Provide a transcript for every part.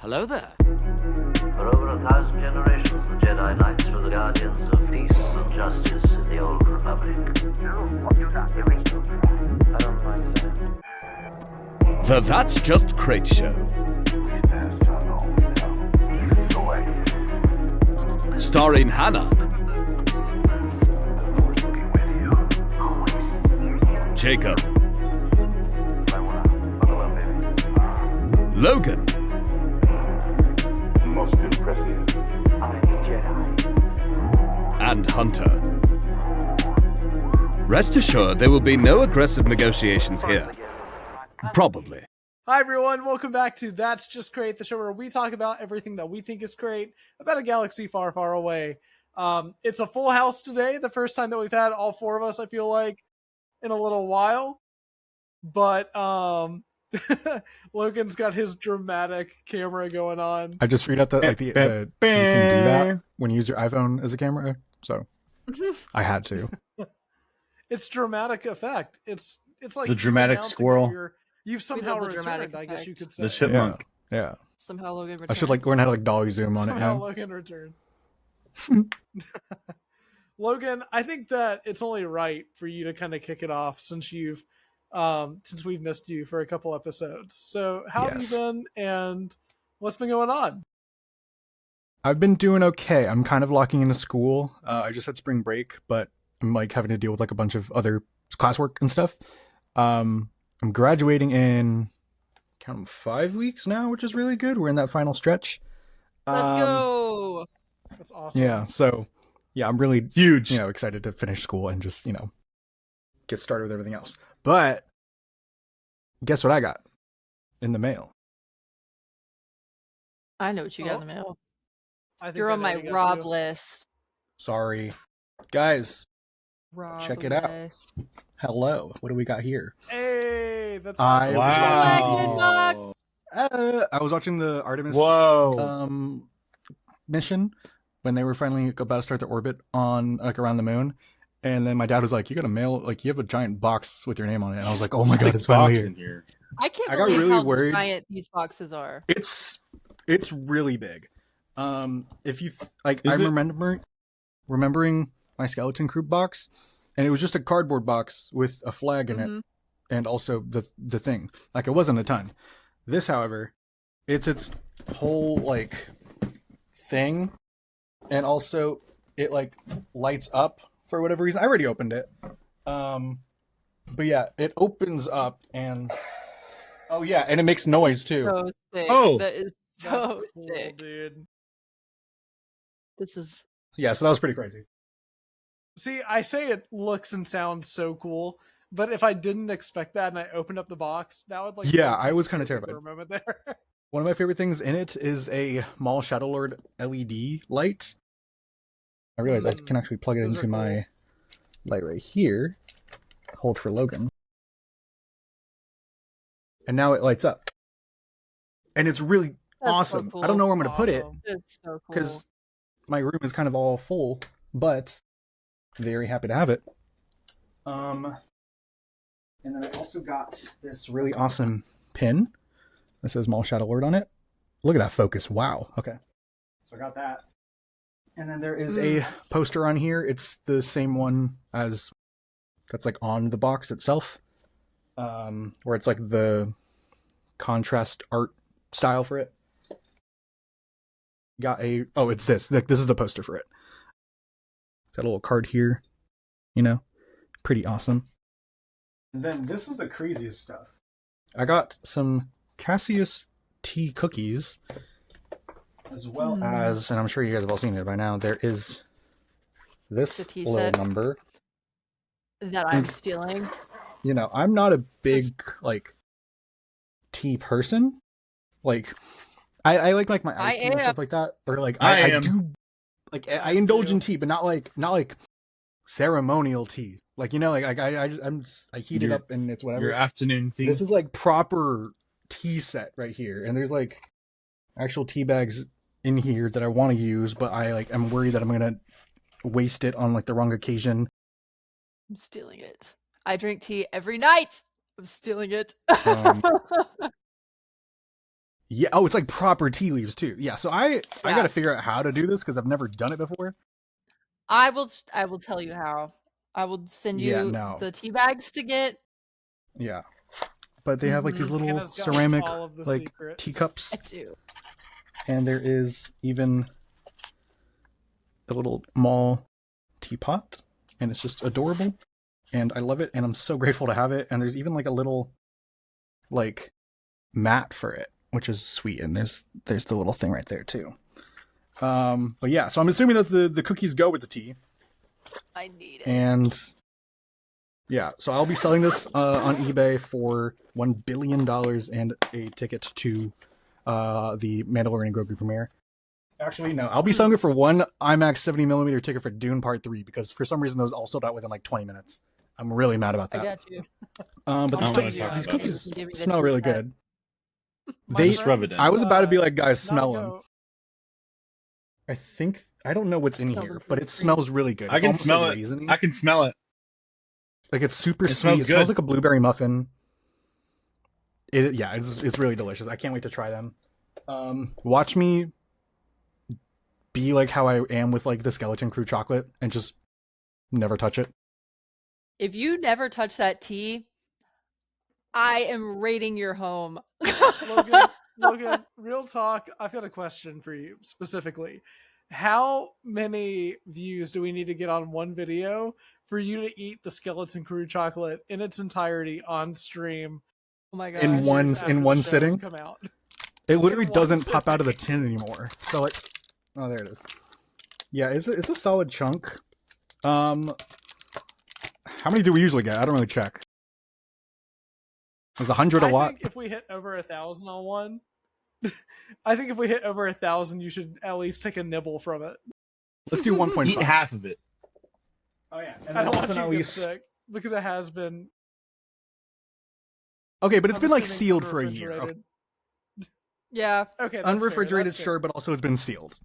Hello there. For over 1,000 generations, the Jedi Knights were the guardians of peace and justice in the Old Republic. I don't mind saying. The That's Just Crait Show. Starring Hannah. Jacob. Logan. Most impressive. I'm Jedi. And Hunter. Rest assured, there will be no aggressive negotiations here. Probably. Hi everyone, welcome back to That's Just Crait, the show where we talk about everything that we think is great about a galaxy far, far away. It's a full house today, the first time that we've had all four of us, I feel like, in a little while. But Logan's got his dramatic camera going on. I just figured out that you can do that when you use your iPhone as a camera, so I had to. It's dramatic effect. It's like the dramatic squirrel. You've somehow returned, I guess you could say. The chipmunk. Yeah. Somehow Logan returned. I should learn how to dolly zoom on it Somehow now. Logan returned. Logan, I think that it's only right for you to kind of kick it off since you've since we've missed you for a couple episodes. So how have you been and what's been going on? I've been doing okay. I'm kind of locking into school. I just had spring break, but I'm like having to deal with like a bunch of other classwork and stuff. I'm graduating in 5 weeks now, which is really good. We're in that final stretch. Let's go. That's awesome. Yeah, so yeah, I'm really Huge. Excited to finish school and just, get started with everything else. But guess what I got in the mail? I know what you got in the mail. I think You're I on know my what you got Rob too. list. Sorry. Guys, Rob check it out. list. Hello. What do we got here? Hey, that's I awesome. Wow. I was watching the Artemis Whoa. mission when they were finally about to start their orbit on around the moon, and then my dad was like, "You got a mail? Like, you have a giant box with your name on it." And I was like, "Oh my god, it's finally box here!" in here. I can't I got believe really how worried. giant these boxes are. It's really big. If you I'm Is it? remembering my skeleton crew box, and it was just a cardboard box with a flag in it, and also the thing. Like, it wasn't a ton. This, however, it's its whole like thing, and also it like lights up for whatever reason. I already opened it, but yeah, it opens up and and it makes noise too. So sick. Oh. That is so That's cool, sick. dude. This is Yeah, so that was pretty crazy. See, I say it looks and sounds so cool, but if I didn't expect that and I opened up the box, that would like Yeah, make me I was kinda scared terrified. for a moment there. One of my favorite things in it is a Maul Shadow Lord LED light. I realize I can actually plug it Those into are my light right here. Hold for Logan. And now it lights up. And it's really That's awesome. so cool. I don't know where I'm going to put it Awesome. that's so cool. because my room is kind of all full, but very happy to have it. And then I also got this really awesome pin that says Maul Shadow Lord on it. Look at that focus. Wow. Okay. So I got that. And then there is a poster on here. It's the same one as that's like on the box itself. Where it's like the contrast art style for it. Got it's this. This is the poster for it. Got a little card here. Pretty awesome. And then this is the craziest stuff. I got some Cassius tea cookies, as well as, and I'm sure you guys have all seen it by now, there is this The tea little set. number. that I'm stealing. I'm not a big like tea person. Like, I like my I iced tea and am. stuff like that, or like I I am. do like I indulge in tea, but not like ceremonial tea. Like, I heat it up and it's whatever. Your afternoon tea. This is like proper tea set right here, and there's like actual tea bags in here that I want to use, but I'm worried that I'm gonna waste it on like the wrong occasion. I'm stealing it. I drink tea every night. I'm stealing it. Um, Yeah. Oh, it's like proper tea leaves too. Yeah. So I Yeah. got to figure out how to do this because I've never done it before. I will tell you how. I will send Yeah, you no. the tea bags to get. Yeah. But they have like these little Hannah's got ceramic all of the like secrets. teacups, I do. and there is even a little Maul teapot, and it's just adorable, and I love it, and I'm so grateful to have it. And there's even like a little like mat for it, which is sweet, and there's the little thing right there too. But yeah, so I'm assuming that the cookies go with the tea, I need it. and yeah, so I'll be selling this on eBay for $1 billion and a ticket to the Mandalorian Grogu premiere. Actually, no, I'll be selling it for one IMAX 70mm ticket for Dune Part 3 because for some reason those all sold out within like 20 minutes. I'm really mad about that. I got you. But I don't wanna these talk these about cookies it. Give me the smell really tea set. good. My They, Just rub it in. I was about to be like, guys, not smell them. go- I don't know what's in Smell here, the but fruit it smells really good. I It's can almost smell like it. raisiny. I can smell it. Like it's super It sweet. smells It smells good. like a blueberry muffin. It's really delicious. I can't wait to try them. Watch me be like how I am with like the Skeleton Crew chocolate and just never touch it. If you never touch that tea, I am raiding your home. Logan, real talk, I've got a question for you specifically. How many views do we need to get on one video for you to eat the Skeleton Crew chocolate in its entirety on stream? Oh my god. In 2 one- years after in the one show has sitting? come out. It literally one doesn't pop out of the sitting. tin anymore. So like, oh, there it is. Yeah, it's a solid chunk. How many do we usually get? I don't really check. Is 100 a I lot? think if we hit over 1,000 on one, I think if we hit over 1,000, you should at least take a nibble from it. Let's do 1.5. Eat half of it. Oh yeah, I don't want you to get sick because it has been. Okay, but it's I'm been like assuming sealed for a year. Okay. Yeah. Yeah. Okay, that's fair, Unrefrigerated, that's fair. sure, but also it's been sealed.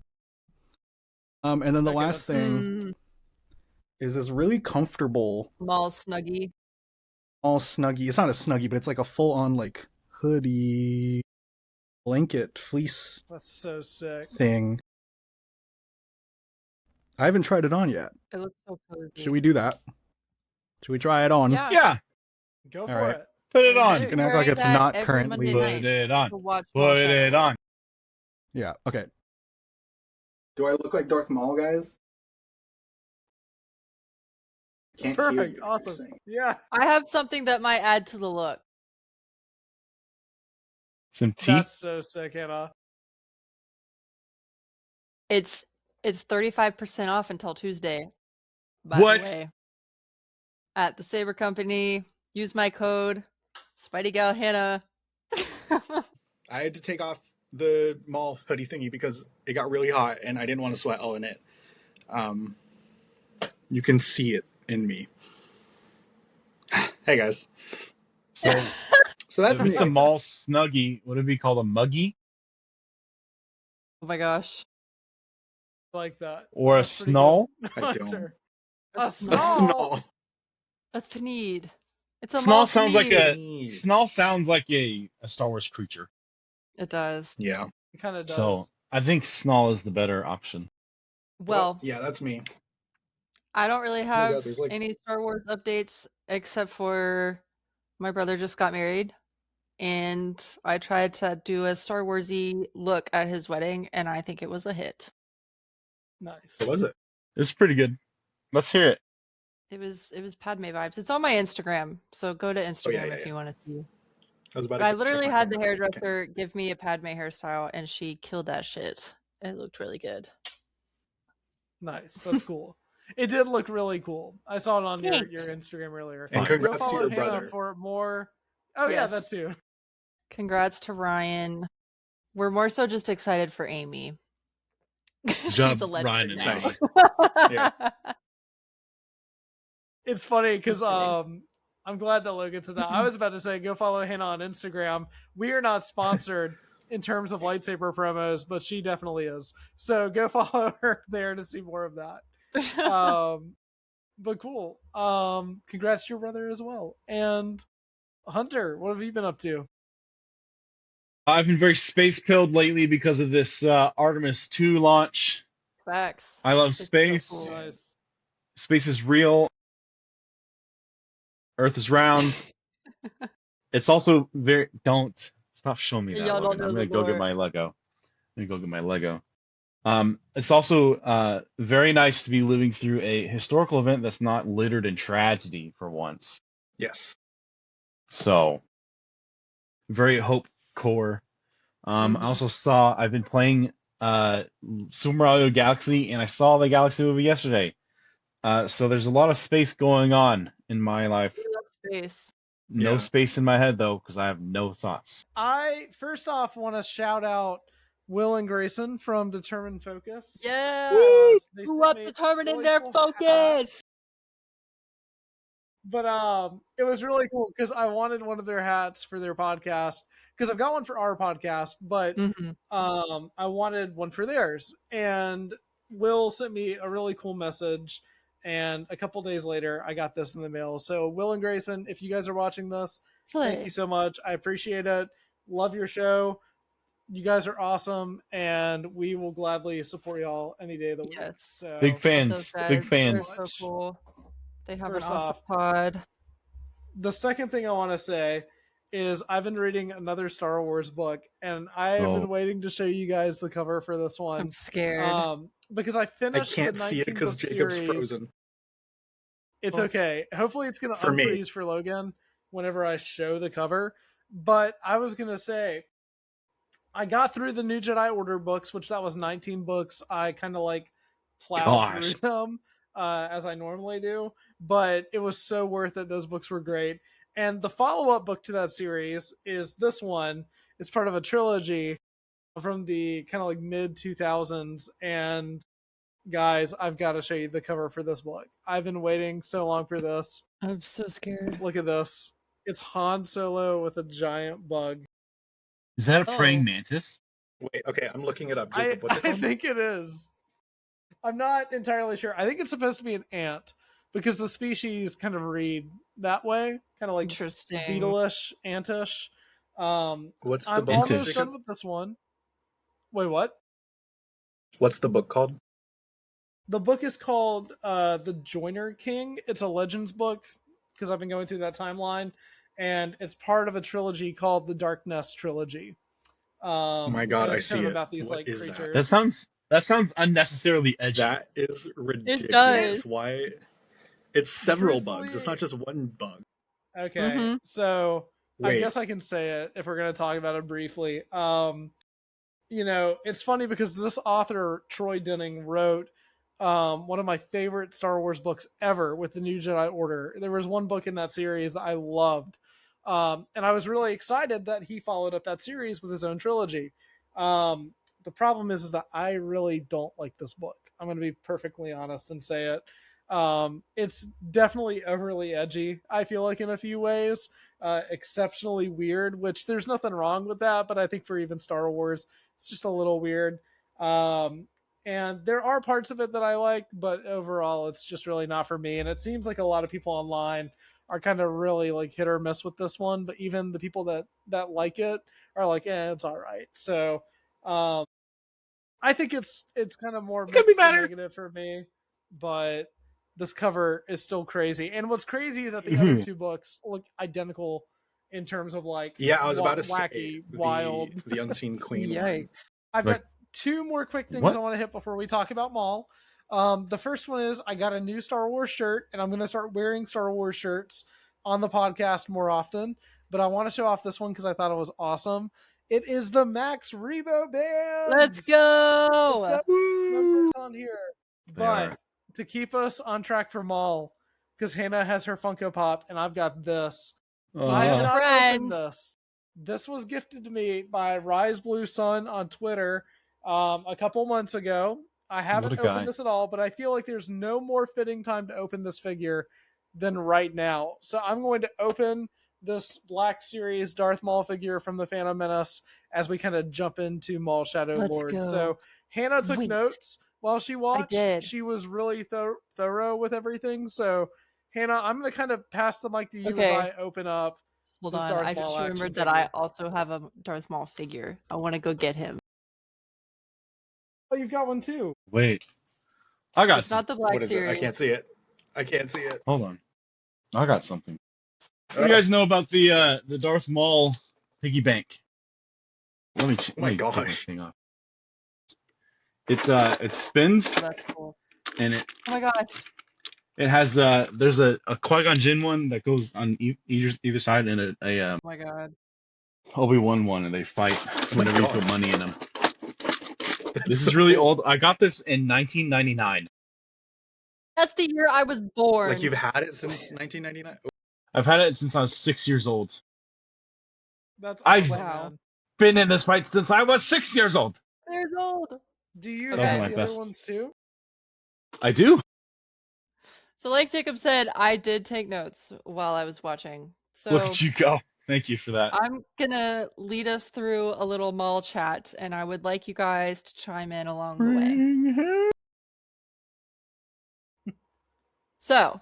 And then the Okay, last that's- thing is this really comfortable Maul Snuggie. all snuggie. It's not a snuggie, but it's like a full-on like hoodie, blanket, fleece That's so sick. thing. I haven't tried it on yet. It looks so cozy. Should we do that? Should we try it on? Yeah. Yeah, Go for right. it. put it on. You can act like Wearing it's that not every currently. Monday Put night it on. to watch Maul Put Shadow it Lord. on. Yeah. Okay. Do I look like Darth Maul, guys? Can't hear Perfect. you, you're Awesome. saying. Yeah. I have something that might add to the look. Some teeth. That's so sick, Hannah. It's 35% off until Tuesday. By What? the way. At the Saber Company, use my code Spidey Gal Hannah. I had to take off the Maul hoodie thingy because it got really hot and I didn't want to sweat all in it. You can see it in me. Hey guys. So, So that's if it's a mall snuggie, would it be called a muggie Oh my gosh. Like that. or a That's pretty snow? good. I don't. Hunter. A A a snall. snall. A thneed. It's a Snall Maul sounds like thneed. a Snall sounds like a Star Wars creature. It does. Yeah. It kind of does. So I think Snall is the better option. Well, yeah, that's me. I don't really have there's, like- any Star Wars updates except for my brother just got married and I tried to do a Star Warsy look at his wedding and I think it was a hit. Nice. What was it? It's pretty good. Let's hear it. It was Padme vibes. It's on my Instagram, so go to Instagram if yeah. you want to see. I was about But I to literally check my had the phone. hairdresser give me a Padme hairstyle and she killed that shit. It looked really good. Nice. That's cool. It did look really cool. I saw it on your Thanks. Instagram earlier. And Fine. Go congrats to follow your Hannah brother. for more. Oh yeah, that Yes. too. Congrats to Ryan. We're more so just excited for Amy. She's Job, a legend Ryan and now. Yeah. It's funny because Just kidding. I'm glad that Logan said that. I was about to say go follow Hannah on Instagram. We are not sponsored in terms of lightsaber promos, but she definitely is. So go follow her there to see more of that. But cool. Congrats to your brother as well. And Hunter, what have you been up to? I've been very space pilled lately because of this Artemis 2 launch. Facts. I love It's so space. cool. Nice. Space is real. Earth is round. It's also very. Don't stop showing me that, Y'all don't Logan. know I'm the gonna go get lore. my Lego. I'm gonna go get my Lego. It's also very nice to be living through a historical event that's not littered in tragedy for once. Yes. So, very hope core. I Mhm. also I've been playing Super Mario Galaxy, and I saw the Galaxy movie yesterday. So there's a lot of space going on in my life. We love space. No Yeah. space in my head though, because I have no thoughts. I first off want to shout out Will and Grayson from Determined Focus. Yeah. They Grew sent up me determining really their cool hat. focus. But it was really cool because I wanted one of their hats for their podcast because I've got one for our podcast, but Mm-hmm. I wanted one for theirs. And Will sent me a really cool message, and a couple days later, I got this in the mail. So Will and Grayson, if you guys are watching this, thank you so much. I appreciate it. Love your show. You guys are awesome, and we will gladly support y'all any day of the week. Yes. So Big Love fans. those guys. Big They're fans. so cool. They have First an awesome off, pod. the second thing I want to say is I've been reading another Star Wars book, and I've been waiting to show you guys the cover for this one. I'm scared. Because I I finished can't the see it 19 because book Jacob's series. frozen. It's okay. Hopefully, it's going to For me. unfreeze for Logan whenever I show the cover. But I was going to say, I got through the New Jedi Order books, which that was 19 books. I kind of like plowed Gosh. through them as I normally do, but it was so worth it. Those books were great. And the follow-up book to that series is this one. It's part of a trilogy from the kind of like mid 2000s. And guys, I've got to show you the cover for this book. I've been waiting so long for this. I'm so scared. Look at this. It's Han Solo with a giant bug. Is that a praying Oh. mantis? Wait, okay, I'm looking it up. I Jacob, what's it called? think it is. I'm not entirely sure. I think it's supposed to be an ant because the species kind of read that way, kind of like Interesting. beetle-ish, antish. What's the I'm book? almost Jacob? done with this one. Wait, what? What's the book called? The book is called The Joiner King. It's a Legends book because I've been going through that timeline, and it's part of a trilogy called the Dark Nest trilogy. Oh my god, and I it's see kind of it. about these What like is that? creatures. That sounds unnecessarily edgy. That is ridiculous. does. Why? It's several Truthfully- bugs. It's not just one bug. Okay, Mhm. so I Wait. guess I can say it if we're going to talk about it briefly. It's funny because this author, Troy Denning, wrote one of my favorite Star Wars books ever with the New Jedi Order. There was one book in that series that I loved. And I was really excited that he followed up that series with his own trilogy. The problem is that I really don't like this book. I'm going to be perfectly honest and say it. It's definitely overly edgy, I feel like, in a few ways. Exceptionally weird, which there's nothing wrong with that, but I think for even Star Wars, it's just a little weird. And there are parts of it that I like, but overall, it's just really not for me. And it seems like a lot of people online are kind of really like hit or miss with this one, but even the people that like it are like, it's all right. So I think it's kind of more could be mixed and better. negative for me, but this cover is still crazy. And what's crazy is that the other two books look identical in terms of like Yeah, I was about to wacky, say wild. the Unseen Queen one. Yikes. I've Like- got two more quick things What? I want to hit before we talk about Maul. The first one is I got a new Star Wars shirt, and I'm going to start wearing Star Wars shirts on the podcast more often. But I want to show off this one because I thought it was awesome. It is the Max Rebo band. Let's It's go. got numbers on here. They But are. to keep us on track for Maul, because Hannah has her Funko Pop, and I've got this. I He's did a not friend. open this. This was gifted to me by Rise Blue Sun on Twitter a couple months ago. I haven't What a guy. opened this at all, but I feel like there's no more fitting time to open this figure than right now. So I'm going to open this Black Series Darth Maul figure from the Phantom Menace as we kind of jump into Maul Shadow Let's Lord. go. So Hannah took Wait. notes while she watched. did. She was really thorough with everything. So Hannah, I'm going to kind of pass the mic to you Okay. as I open up Hold this on, Darth I just Maul action remembered that figure. I also have a Darth Maul figure. I want to go get him. Oh, you've got one too. Wait, I got It's some. not the Black What is it? I Series. can't see it. I can't see it. Hold on, I got something. What do you guys know about the Darth Maul piggy bank? Let me Oh my take my gosh. thing off. It spins Oh, that's cool. and Oh my gosh. it has there's a Qui-Gon Jinn one that goes on either side and Oh my god. Obi-Wan one, and they fight my whenever you put gosh. money in them. That's This so is really cool. old. I got this in 1999. That's the year I was born. Like you've had it since 1999. I've had it since I was 6 years old. That's I've- awesome, Wow. man. Been in this fight since I was 6 years old. Years old. Do you Okay. have my the best. other ones too? I do. So, like Jacob said, I did take notes while I was watching. So Look at you go. Thank you for that. I'm gonna lead us through a little mall chat, and I would like you guys to chime in along the way. So,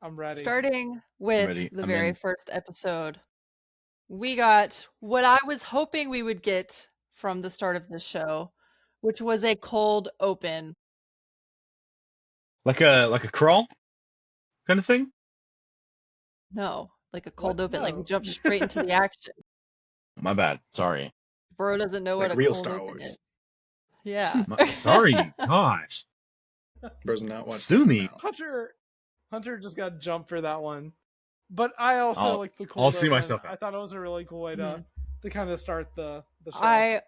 I'm ready. starting with ready. the I'm very in. first episode, we got what I was hoping we would get from the start of this show, which was a cold open. Like a crawl kind of thing. No, like a cold What? open. Like we No. jumped straight into the action. My bad. Sorry. Bro doesn't know Like what a real cold Star open Wars. is. Yeah. Sorry. Gosh. Bro's not watching. Sue this me. now. Hunter just got jumped for that one. But I also like the cold I'll see open. myself out. I thought it was a really cool way Mhm. to kind of start the show. I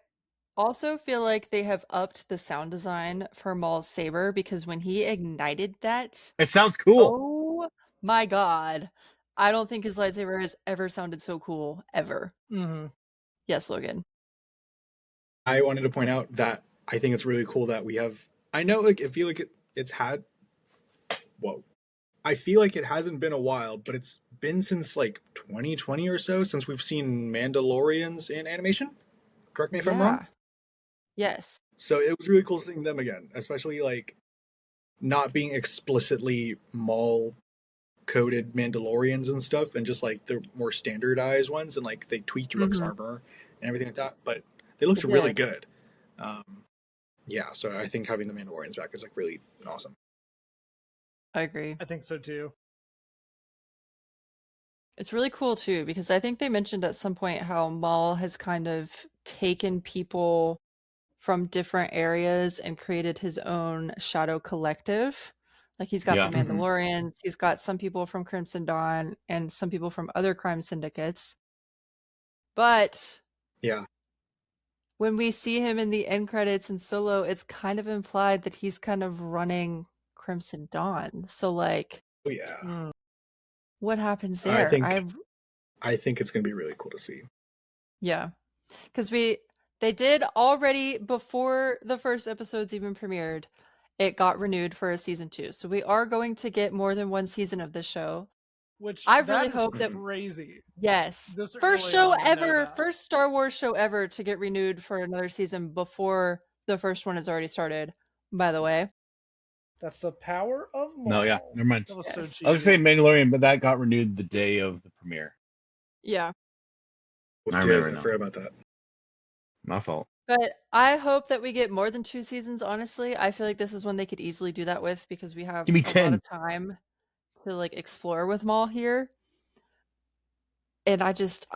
also feel like they have upped the sound design for Maul's saber because when he ignited that, It sounds cool. oh my god. I don't think his lightsaber has ever sounded so cool, ever. Mm-hmm. Yes, Logan. I wanted to point out that I think it's really cool that we have. I know, like, I feel like it's had. Whoa. I feel like it hasn't been a while, but it's been since like 2020 or so since we've seen Mandalorians in animation. Correct me if I'm wrong. Yes. So it was really cool seeing them again, especially like not being explicitly Maul coded Mandalorians and stuff, and just like the more standardized ones, and like they tweaked Rook's Mhm. armor and everything like that. But they looked They really did. good. Yeah, so I think having the Mandalorians back is like really awesome. I agree. I think so too. It's really cool too because I think they mentioned at some point how Maul has kind of taken people from different areas and created his own shadow collective. Like he's got Yeah. the Mandalorians, he's got some people from Crimson Dawn and some people from other crime syndicates. But Yeah, when we see him in the end credits and Solo, it's kind of implied that he's kind of running Crimson Dawn. So like oh yeah. Mm. what happens I there? think it's gonna be really cool to see. Yeah. Because they did already before the first episodes even premiered, it got renewed for a season 2. So we are going to get more than one season of this show. Which I really that is hope that crazy. yes. This First early show on, I know ever, that. first Star Wars show ever to get renewed for another season before the first one has already started, by the way. That's the power of Maul. No, yeah. Never mind. That was so Yes. cheesy. I was saying Mandalorian, but that got renewed the day of the premiere. Yeah. I remember I now. forgot about that. My fault. But I hope that we get more than 2 seasons, honestly. I feel like this is one they could easily do that with because we have Give me a lot 10. of time to like explore with Maul here. And this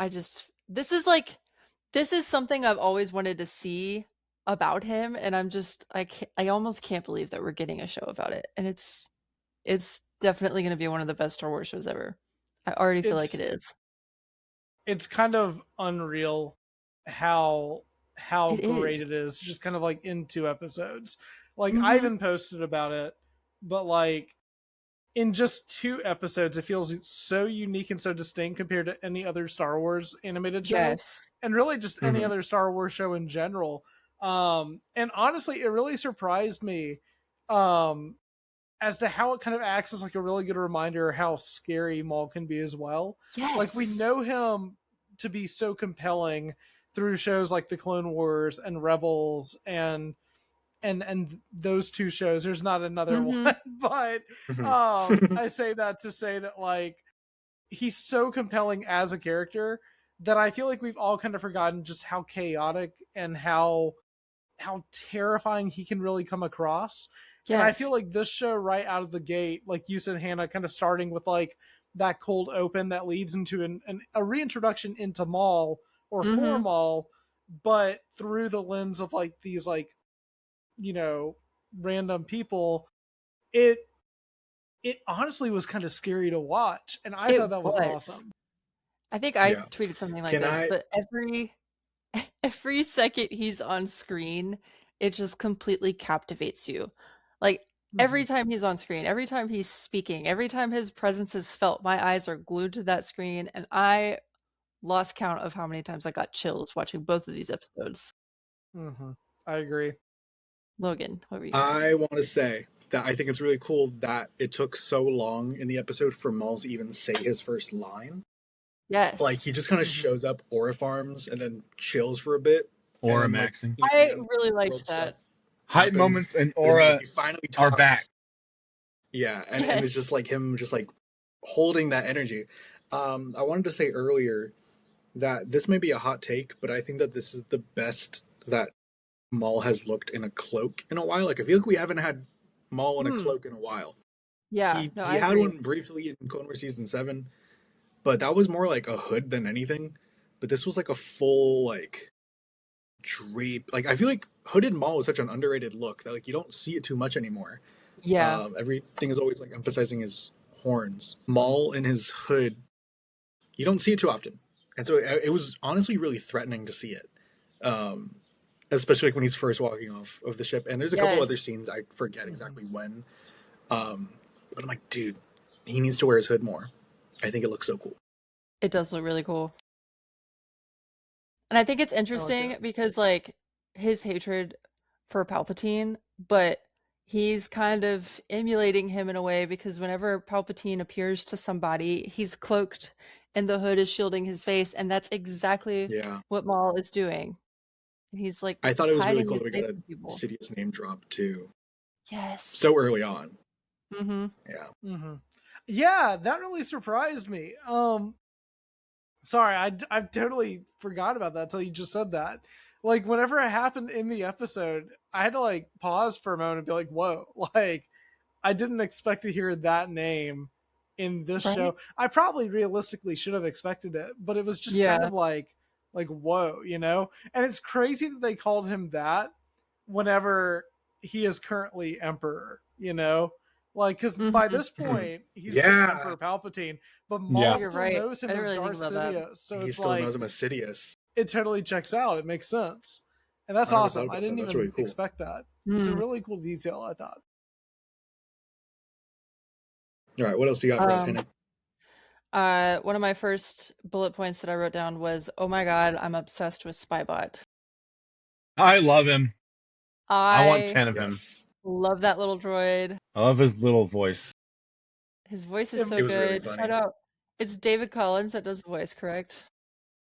is something I've always wanted to see about him, and I almost can't believe that we're getting a show about it. And it's definitely going to be one of the best Star Wars shows ever. I already feel like it is. It's kind of unreal how It great is. it is, just kind of like in 2 episodes. Like I Mhm. even posted about it, but like in just 2 episodes, it feels so unique and so distinct compared to any other Star Wars animated show, Yes. and really just any Mhm. other Star Wars show in general. And honestly, it really surprised me as to how it kind of acts as like a really good reminder of how scary Maul can be as well. Yes. Like we know him to be so compelling through shows like the Clone Wars and Rebels and those 2 shows. There's not another Mhm. one, but Mhm. I say that to say that like he's so compelling as a character that I feel like we've all kind of forgotten just how chaotic and how terrifying he can really come across. And I feel Yes. like this show right out of the gate, like you said, Hannah, kind of starting with like that cold open that leads into a reintroduction into Maul or for Mm-hmm. Maul, but through the lens of like these like, you know, random people, it it honestly was kind of scary to watch. And I It thought that was was. awesome. I think I Yeah. tweeted something like Can this, I? but every second he's on screen, it just completely captivates you. Like every Mhm. time he's on screen, every time he's speaking, every time his presence is felt, my eyes are glued to that screen, and I lost count of how many times I got chills watching both of these episodes. I agree. Logan, what were you gonna say? I want to say that I think it's really cool that it took so long in the episode for Maul to even say his first line. Like he Yes. just kind of Mhm. shows up, aura farms, and then chills for a bit. Aura and then, like, maxing. I the really liked world that. stuff Hype happens, moments and and then, like, Aura he finally are talks. back. Yeah, and Yes. it's just like him, just like holding that energy. I wanted to say earlier that this may be a hot take, but I think that this is the best that Maul has looked in a cloak in a while. Like I feel like we haven't had Maul in a Hmm. cloak in a while. Yeah, He no, he I had agree. one briefly in Clone Wars season 7, but that was more like a hood than anything. But this was like a full like drape. Like I feel like hooded Maul is such an underrated look that like you don't see it too much anymore. Yeah. Everything is always like emphasizing his horns. Maul in his hood, you don't see it too often, and so it was honestly really threatening to see it. Especially like when he's first walking off of the ship. And there's a couple other Yes. scenes I forget exactly when. But I'm like, dude, he needs to wear his hood more. I think it looks so cool. It does look really cool. And I think it's interesting that. because like his hatred for Palpatine, but he's kind of emulating him in a way because whenever Palpatine appears to somebody, he's cloaked and the hood is shielding his face, and that's exactly Yeah. what Maul is doing. And he's like I thought it was really hiding cool his that we face got from people. a Sidious name drop too. Yes. So early on. Mm-hmm. Yeah. Yeah, that really surprised me. Sorry, I totally forgot about that until you just said that. Like whenever it happened in the episode, I had to like pause for a moment and be like, "Whoa!" Like I didn't expect to hear that name in this Right? show. I probably realistically should have expected it, but it was just kind Yeah. of like whoa, you know. And it's crazy that they called him that whenever he is currently emperor, you know. Like, because by Mm-hmm. this point, he's just Yeah. Emperor Palpatine, but Yeah. Maul You're still right. knows him I as didn't really Darth think about that. Sidious. So He it's still like, knows him as Sidious. it totally checks out. It makes sense. And that's I never thought awesome. about I that. didn't That's even really cool. expect that. It's a Mm. really cool detail, I thought. All right, what else do you got for us, Um, Hannah? One of my first bullet points that I wrote down was, "Oh my god, I'm obsessed with Spybot." I love him. I want I 10 of him. Yes. love that little droid. I love his little voice. His voice is It so was really good. funny. Shout out. It's David Collins that does the voice, correct?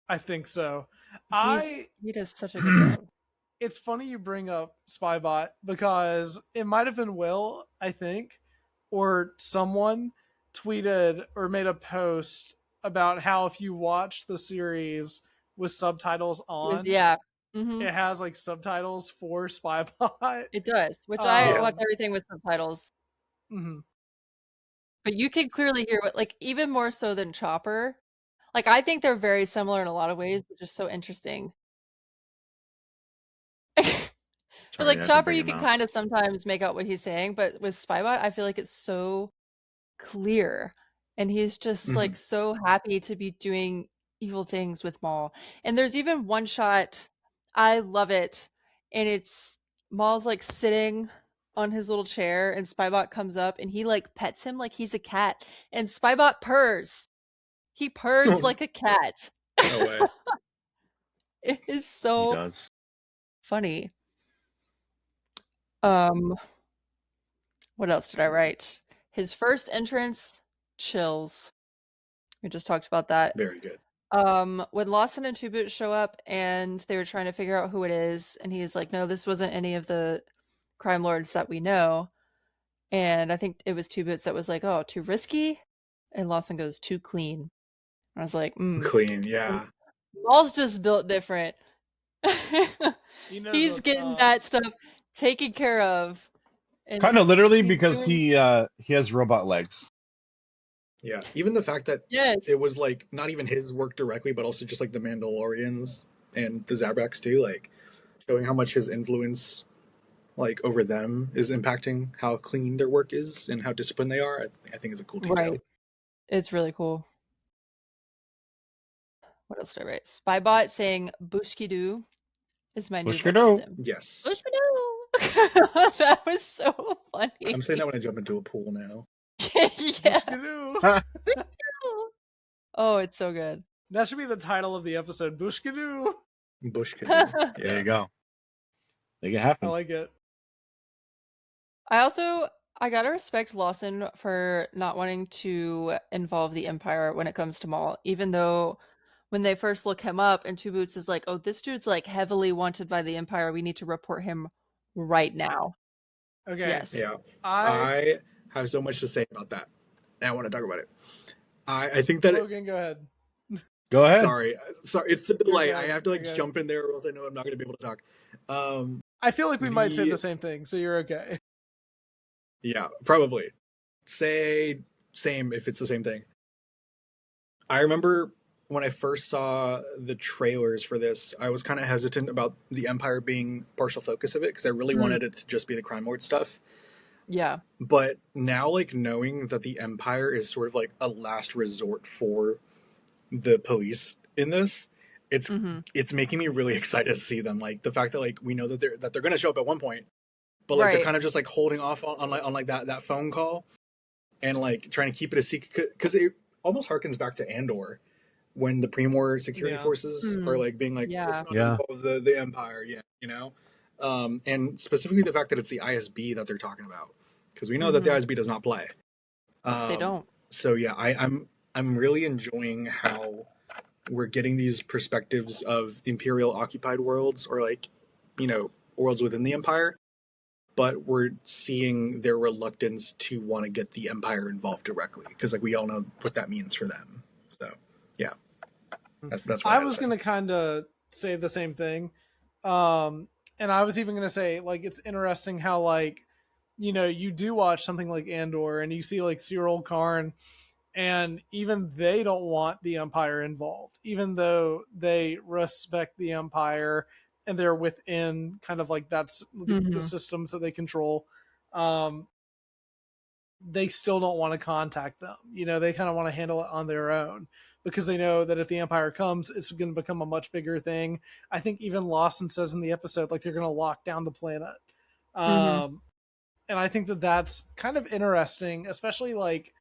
I think so. He does such a good job. It's funny you bring up Spybot because it might have been Will, I think, or someone tweeted or made a post about how if you watch the series with subtitles on, Yeah. Mm-hmm. it has like subtitles for Spybot. It does, which I Um, watch everything with subtitles. mhm. But you can clearly hear what, like, even more so than Chopper. Like, I think they're very similar in a lot of ways, which is so interesting. But Sorry, I like had to Chopper, bring you him can out. kind of sometimes make out what he's saying, but with Spybot, I feel like it's so clear, and he's just like so happy to be doing evil things with Maul. And there's even one shot, I love it, and it's Maul's like sitting on his little chair, and Spybot comes up and he like pets him like he's a cat, and Spybot purrs. He purrs like a cat. No way. It is He so does. funny. What else did I write? His first entrance, chills. We just talked about that. Very good. When Lawson and Two Boots show up and they were trying to figure out who it is, and he's like, "No, this wasn't any of the crime lords that we know." And I think it was Two Boots that was like, "Oh, too risky." And Lawson goes, too clean. I was like, Clean, yeah. Maul's just built different. He knows He's what's getting up. that stuff taken care of. And Kind of literally he's because doing- he has robot legs. Yeah. Even the fact that Yes. it was like not even his work directly, but also just like the Mandalorians and the Zabraks too, like showing how much his influence like over them is impacting how clean their work is and how disciplined they are. I think is a cool detail. Right. It's really cool. What else did I write? Spybot saying Bushkidu is my new Bushkidu. vocal stim. Yes. Bushkidu! That was so funny. I'm saying that when I jump into a pool now. Yeah. Bushkadoo. Oh, it's so good. That should be the title of the episode. Bushkadoo. Bush canoe. There you go. Make it I happen. like it. I gotta respect Lawson for not wanting to involve the Empire when it comes to Maul, even though when they first look him up and Two Boots is like, oh, this dude's like heavily wanted by the Empire. We need to report him right now. Okay. Yes. Yeah. I I have so much to say about that. And I want to talk about it. I think that Logan, go ahead. Go ahead. sorry, it's the delay. good, I have to like you're good. jump in there or else I know I'm not going to be able to talk. I feel like we might say The- the same thing, so you're okay. Yeah, probably. Say same if it's the same thing. I remember when I first saw the trailers for this, I was kind of hesitant about the Empire being partial focus of it because I really wanted it to just be the crime lord stuff. Yeah. But now, like, knowing that the Empire is sort of like a last resort for the police in this, it's making me really excited to see them. Like the fact that like we know that they're going to show up at one point, but like they're Right. kind of just like holding off on like that phone call and like trying to keep it a secret because it almost harkens back to Andor when the pre-war security Yeah. forces are like being like, Yeah. "Let's not Yeah. involve the Empire," yeah, you know. And specifically the fact that it's the ISB that they're talking about, because we know that the ISB does not play. They don't. So yeah, I'm really enjoying how we're getting these perspectives of Imperial occupied worlds or like, you know, worlds within the Empire, but we're seeing their reluctance to want to get the Empire involved directly because like we all know what that means for them. So yeah, that's what I had to was say. gonna kind of say the same thing, and I was even gonna say like it's interesting how like you know you do watch something like Andor and you see like Cyril Karn, and even they don't want the Empire involved, even though they respect the Empire and they're within kind of like that's the systems that they control. They still don't want to contact them. You know, they kind of want to handle it on their own because they know that if the Empire comes, it's going to become a much bigger thing. I think even Lawson says in the episode, like, they're going to lock down the planet. And I think that that's kind of interesting, especially like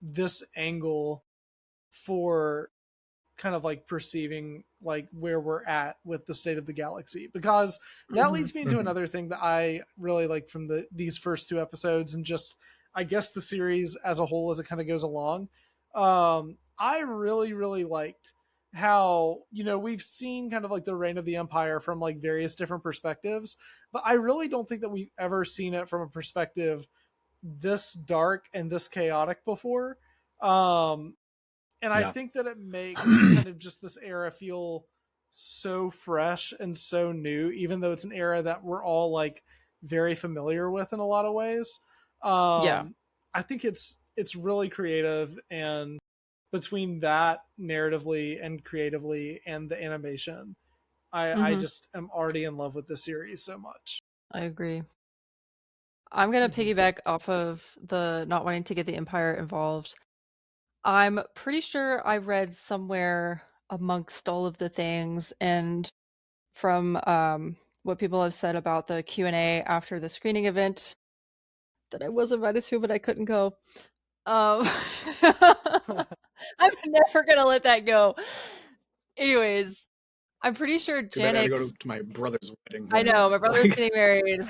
this angle for kind of like perceiving like where we're at with the state of the galaxy, because that leads me into another thing that I really like from these first two episodes and just I guess the series as a whole as it kind of goes along. I really liked how, you know, we've seen kind of like the reign of the Empire from like various different perspectives, but I really don't think that we've ever seen it from a perspective this dark and this chaotic before. And I think that it makes kind of just this era feel so fresh and so new, even though it's an era that we're all like very familiar with in a lot of ways. I think it's really creative, and between that narratively and creatively and the animation, I just am already in love with the series so much. I agree. I'm going to piggyback off of the not wanting to get the Empire involved. I'm pretty sure I read somewhere amongst all of the things and from what people have said about the Q&A after the screening event that I was invited to, but I couldn't go. I'm never going to let that go. Anyways, I'm pretty sure I gotta go Janix... to my brother's wedding. I know, my brother's getting married.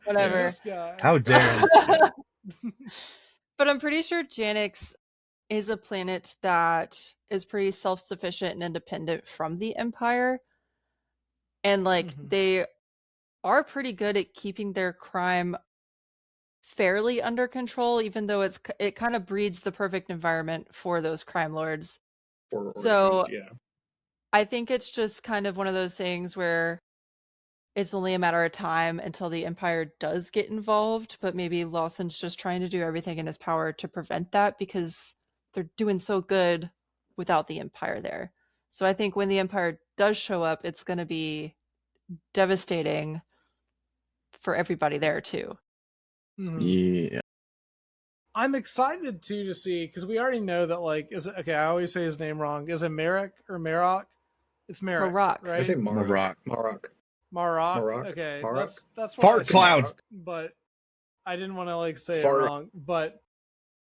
Whatever. This guy. How dare you? But I'm pretty sure Janix is a planet that is pretty self-sufficient and independent from the Empire. And like they are pretty good at keeping their crime fairly under control, even though it kind of breeds the perfect environment for those crime lords. Or So at least, yeah. I think it's just kind of one of those things where it's only a matter of time until the Empire does get involved, but maybe Lawson's just trying to do everything in his power to prevent that because they're doing so good without the Empire there. So I think when the Empire does show up, it's going to be devastating for everybody there too. Mhm. Yeah. I'm excited too to see because we already know that like is it okay? I always say his name wrong. Is it Merrick or Marok? It's Merrick, Marok. I say right? Marok. Marok. Marok. Marok. Okay, Marok. that's what Fart I said, cloud. Marok. but I didn't want to like say Fart. it wrong. But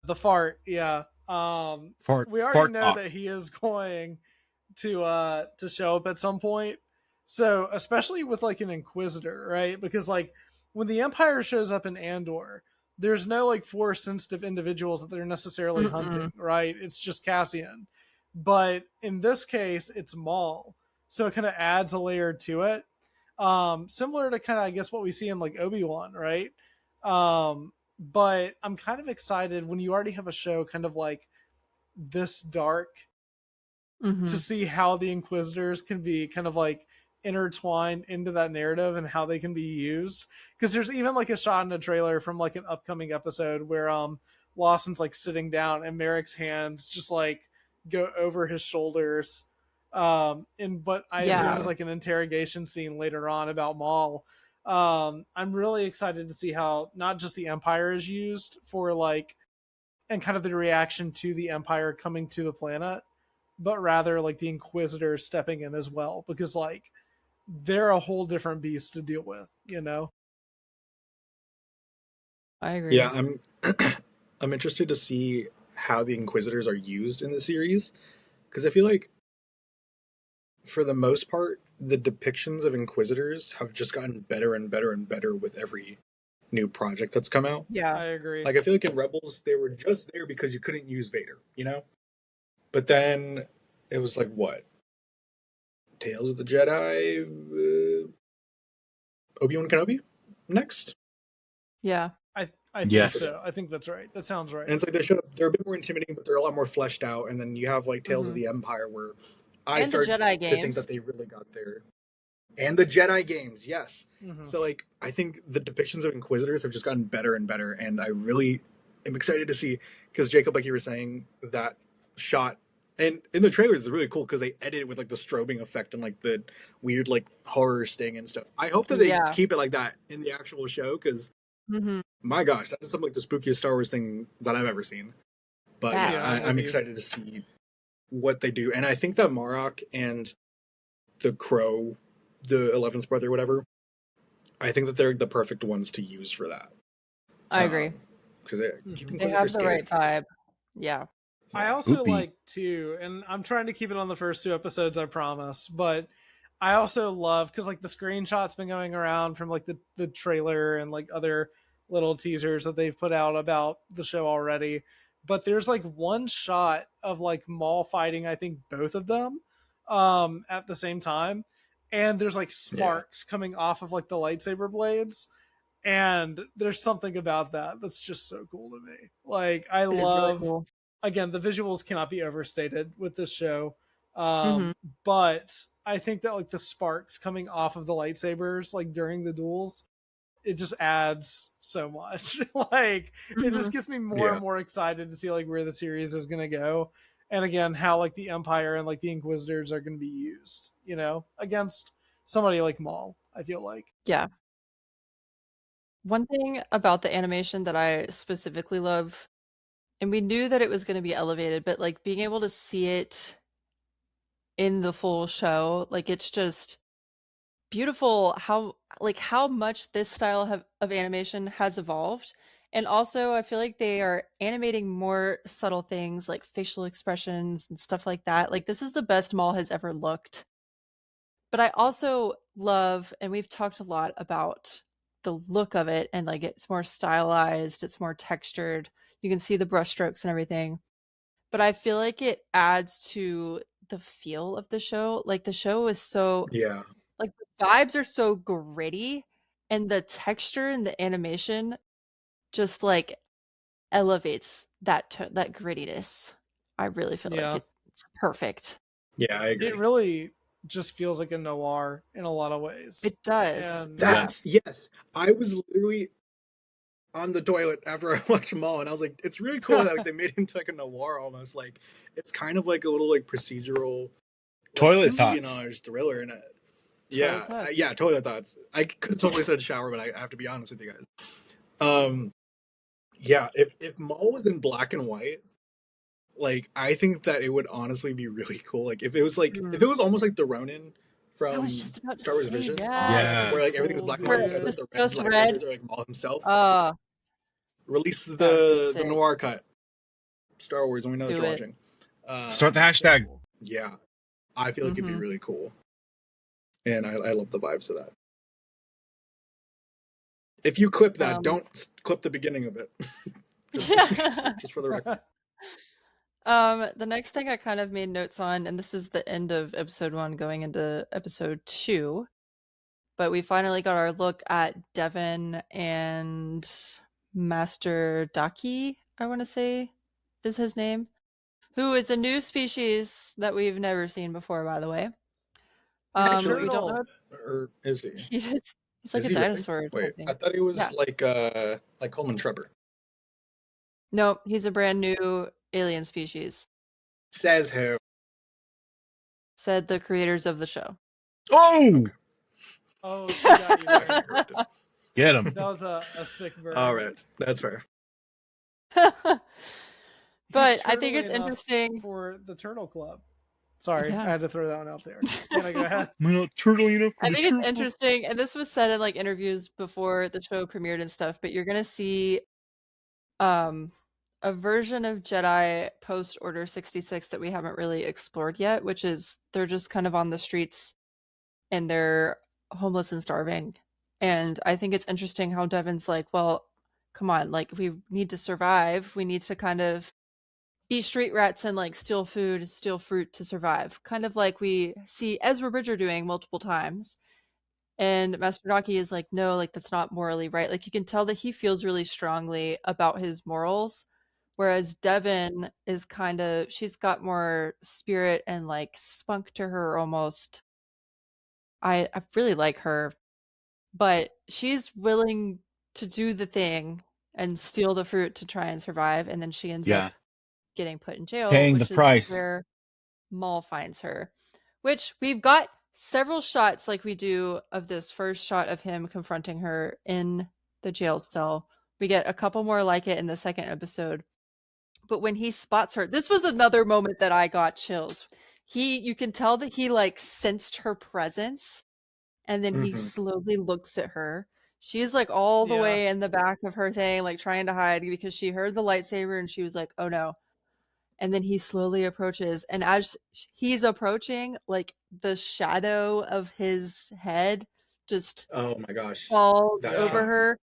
the fart, yeah. Fart. We already Fart know off. that he is going to show up at some point. So especially with like an Inquisitor, right? Because like when the Empire shows up in Andor, there's no like force sensitive individuals that they're necessarily hunting, right? It's just Cassian. But in this case, it's Maul. So it kind of adds a layer to it. Similar to kind of I guess what we see in like Obi-Wan, right? But I'm kind of excited when you already have a show kind of like this dark to see how the Inquisitors can be kind of like intertwined into that narrative and how they can be used. Because there's even like a shot in a trailer from like an upcoming episode where Lawson's like sitting down and Merrick's hands just like go over his shoulders. And but I assume it's like an interrogation scene later on about Maul. I'm really excited to see how not just the Empire is used for like and kind of the reaction to the Empire coming to the planet, but rather like the Inquisitors stepping in as well, because like they're a whole different beast to deal with, you know? I agree. Yeah, I'm interested to see how the Inquisitors are used in the series, because I feel like for the most part, the depictions of Inquisitors have just gotten better and better and better with every new project that's come out. Yeah. I agree. Like I feel like in Rebels they were just there because you couldn't use Vader, you know? But then it was like what? Tales of the Jedi, Obi-Wan Kenobi next. Yeah. I think Yes. so. I think that's right. That sounds right. And it's like they're a bit more intimidating, but they're a lot more fleshed out. And then you have like Tales of the Empire, where I And the start Jedi to think games. that they really got there. And the Jedi games, yes. Mhm. So like I think the depictions of Inquisitors have just gotten better and better, and I really am excited to see, because Jacob, like you were saying, that shot and in the trailers is really cool because they edit it with like the strobing effect and like the weird like horror sting and stuff. I hope that they Yeah. keep it like that in the actual show, because my gosh, that is something like the spookiest Star Wars thing that I've ever seen. But Facts. yeah, I'm excited to see what they do, and I think that Marok and the Crow, the 11th brother, whatever, I think that they're the perfect ones to use for that. I agree. Because They have the right vibe. Yeah. I also Poopy. like too, and I'm trying to keep it on the first two episodes, I promise. But I also love because like the screenshots been going around from like the trailer and like other little teasers that they've put out about the show already. But there's like one shot of like Maul fighting, I think both of them, at the same time, and there's like sparks coming off of like the lightsaber blades. And there's something about that that's just so cool to me. Like I It is really love cool. again, the visuals cannot be overstated with this show. Mhm. But I think that like the sparks coming off of the lightsabers, like during the duels, it just adds so much. Like it just gets me more and more excited to see like where the series is gonna go. And again, how like the Empire and like the Inquisitors are gonna be used, you know, against somebody like Maul, I feel like. Yeah. One thing about the animation that I specifically love, and we knew that it was going to be elevated, but like being able to see it in the full show, like it's just beautiful how much this style of animation has evolved. And also I feel like they are animating more subtle things like facial expressions and stuff like that. Like this is the best Maul has ever looked. But I also love, and we've talked a lot about the look of it, and like it's more stylized, it's more textured. You can see the brushstrokes and everything. But I feel like it adds to the feel of the show. Like the show is so like the vibes are so gritty, and the texture and the animation just like elevates that that grittiness. I really feel Yeah. like it's perfect. Yeah, I agree. It really just feels like a noir in a lot of ways. It does. And That's yes. I was literally on the toilet after I watched Maul, and I was like, it's really cool that like, they made him to like a noir almost. Like it's kind of like a little like procedural Toilet thoughts. espionage thriller in it. Toilet thoughts. Yeah, toilet thoughts. I could have totally said shower, but I have to be honest with you guys. Yeah, if Maul was in black and white, like I think that it would honestly be really cool. Like if it was like if it was almost like the Ronin I from was just about to Star Wars say Visions, Yeah. where like everything was black and Where white, besides like the just red red. lightsabers or like Maul himself. Release That would the be sick. noir cut. Star Wars, and we know that Do you're it. watching. Start the hashtag. Yeah, I feel like it'd be really cool, and I love the vibes of that. If you clip that, don't clip the beginning of it. just for the record. The next thing I kind of made notes on, and this is the end of episode 1 going into episode 2, but we finally got our look at Devin and Master Daki, I want to say is his name, who is a new species that we've never seen before, by the way. Actually, We don't know. Or is he? He's like Is a he really? dinosaur. Wait, thing. I thought he was Yeah. like Coleman Trevor. No, he's a brand new alien species, Says who? said the creators of the show. Oh, Oh, she got you there. get him. That was a sick burn. All right, that's fair. But He's I think it's turtly enough interesting. for the Turtle Club. Sorry, Yeah. I had to throw that one out there. Can I go ahead? I'm not turtling enough for I the think it's turtle. interesting, and this was said in like interviews before the show premiered and stuff, but you're gonna see a version of Jedi post Order 66 that we haven't really explored yet, which is they're just kind of on the streets and they're homeless and starving. And I think it's interesting how Devin's like, well, come on, like we need to survive. We need to kind of be street rats and like steal food, steal fruit to survive. Kind of like we see Ezra Bridger doing multiple times. And Master Daki is like, no, like that's not morally right. Like you can tell that he feels really strongly about his morals. Whereas Devin is kind of, she's got more spirit and like spunk to her almost. I really like her, but she's willing to do the thing and steal the fruit to try and survive. And then she ends Yeah. up getting put in jail, Paying which the is price. where Maul finds her. Which we've got several shots like we do of this first shot of him confronting her in the jail cell. We get a couple more like it in the second episode. But when he spots her, this was another moment that I got chills. You can tell that he like sensed her presence, and then he slowly looks at her. She's like all the way in the back of her thing, like trying to hide because she heard the lightsaber and she was like, oh no. And then he slowly approaches, and as he's approaching, like the shadow of his head just Oh my gosh, falls that over shot. her.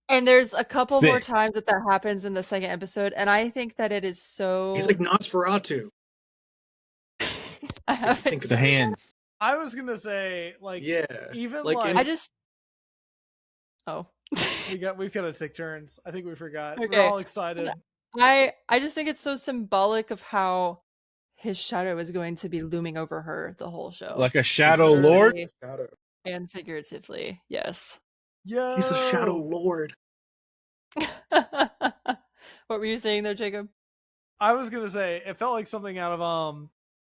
And there's a couple more Sick. times that happens in the second episode, and I think that it is so. He's like Nosferatu. I haven't Think The hands. I was gonna say, like, Yeah, even like like, in- I just. Oh. we've got to take turns. I think we forgot. Okay. We're all excited. I just think it's so symbolic of how his shadow is going to be looming over her the whole show. Like a shadow lord. Literally Shadow. and figuratively, yes. Yeah, He's a Shadow Lord. What were you saying there, Jacob? I was gonna say it felt like something out of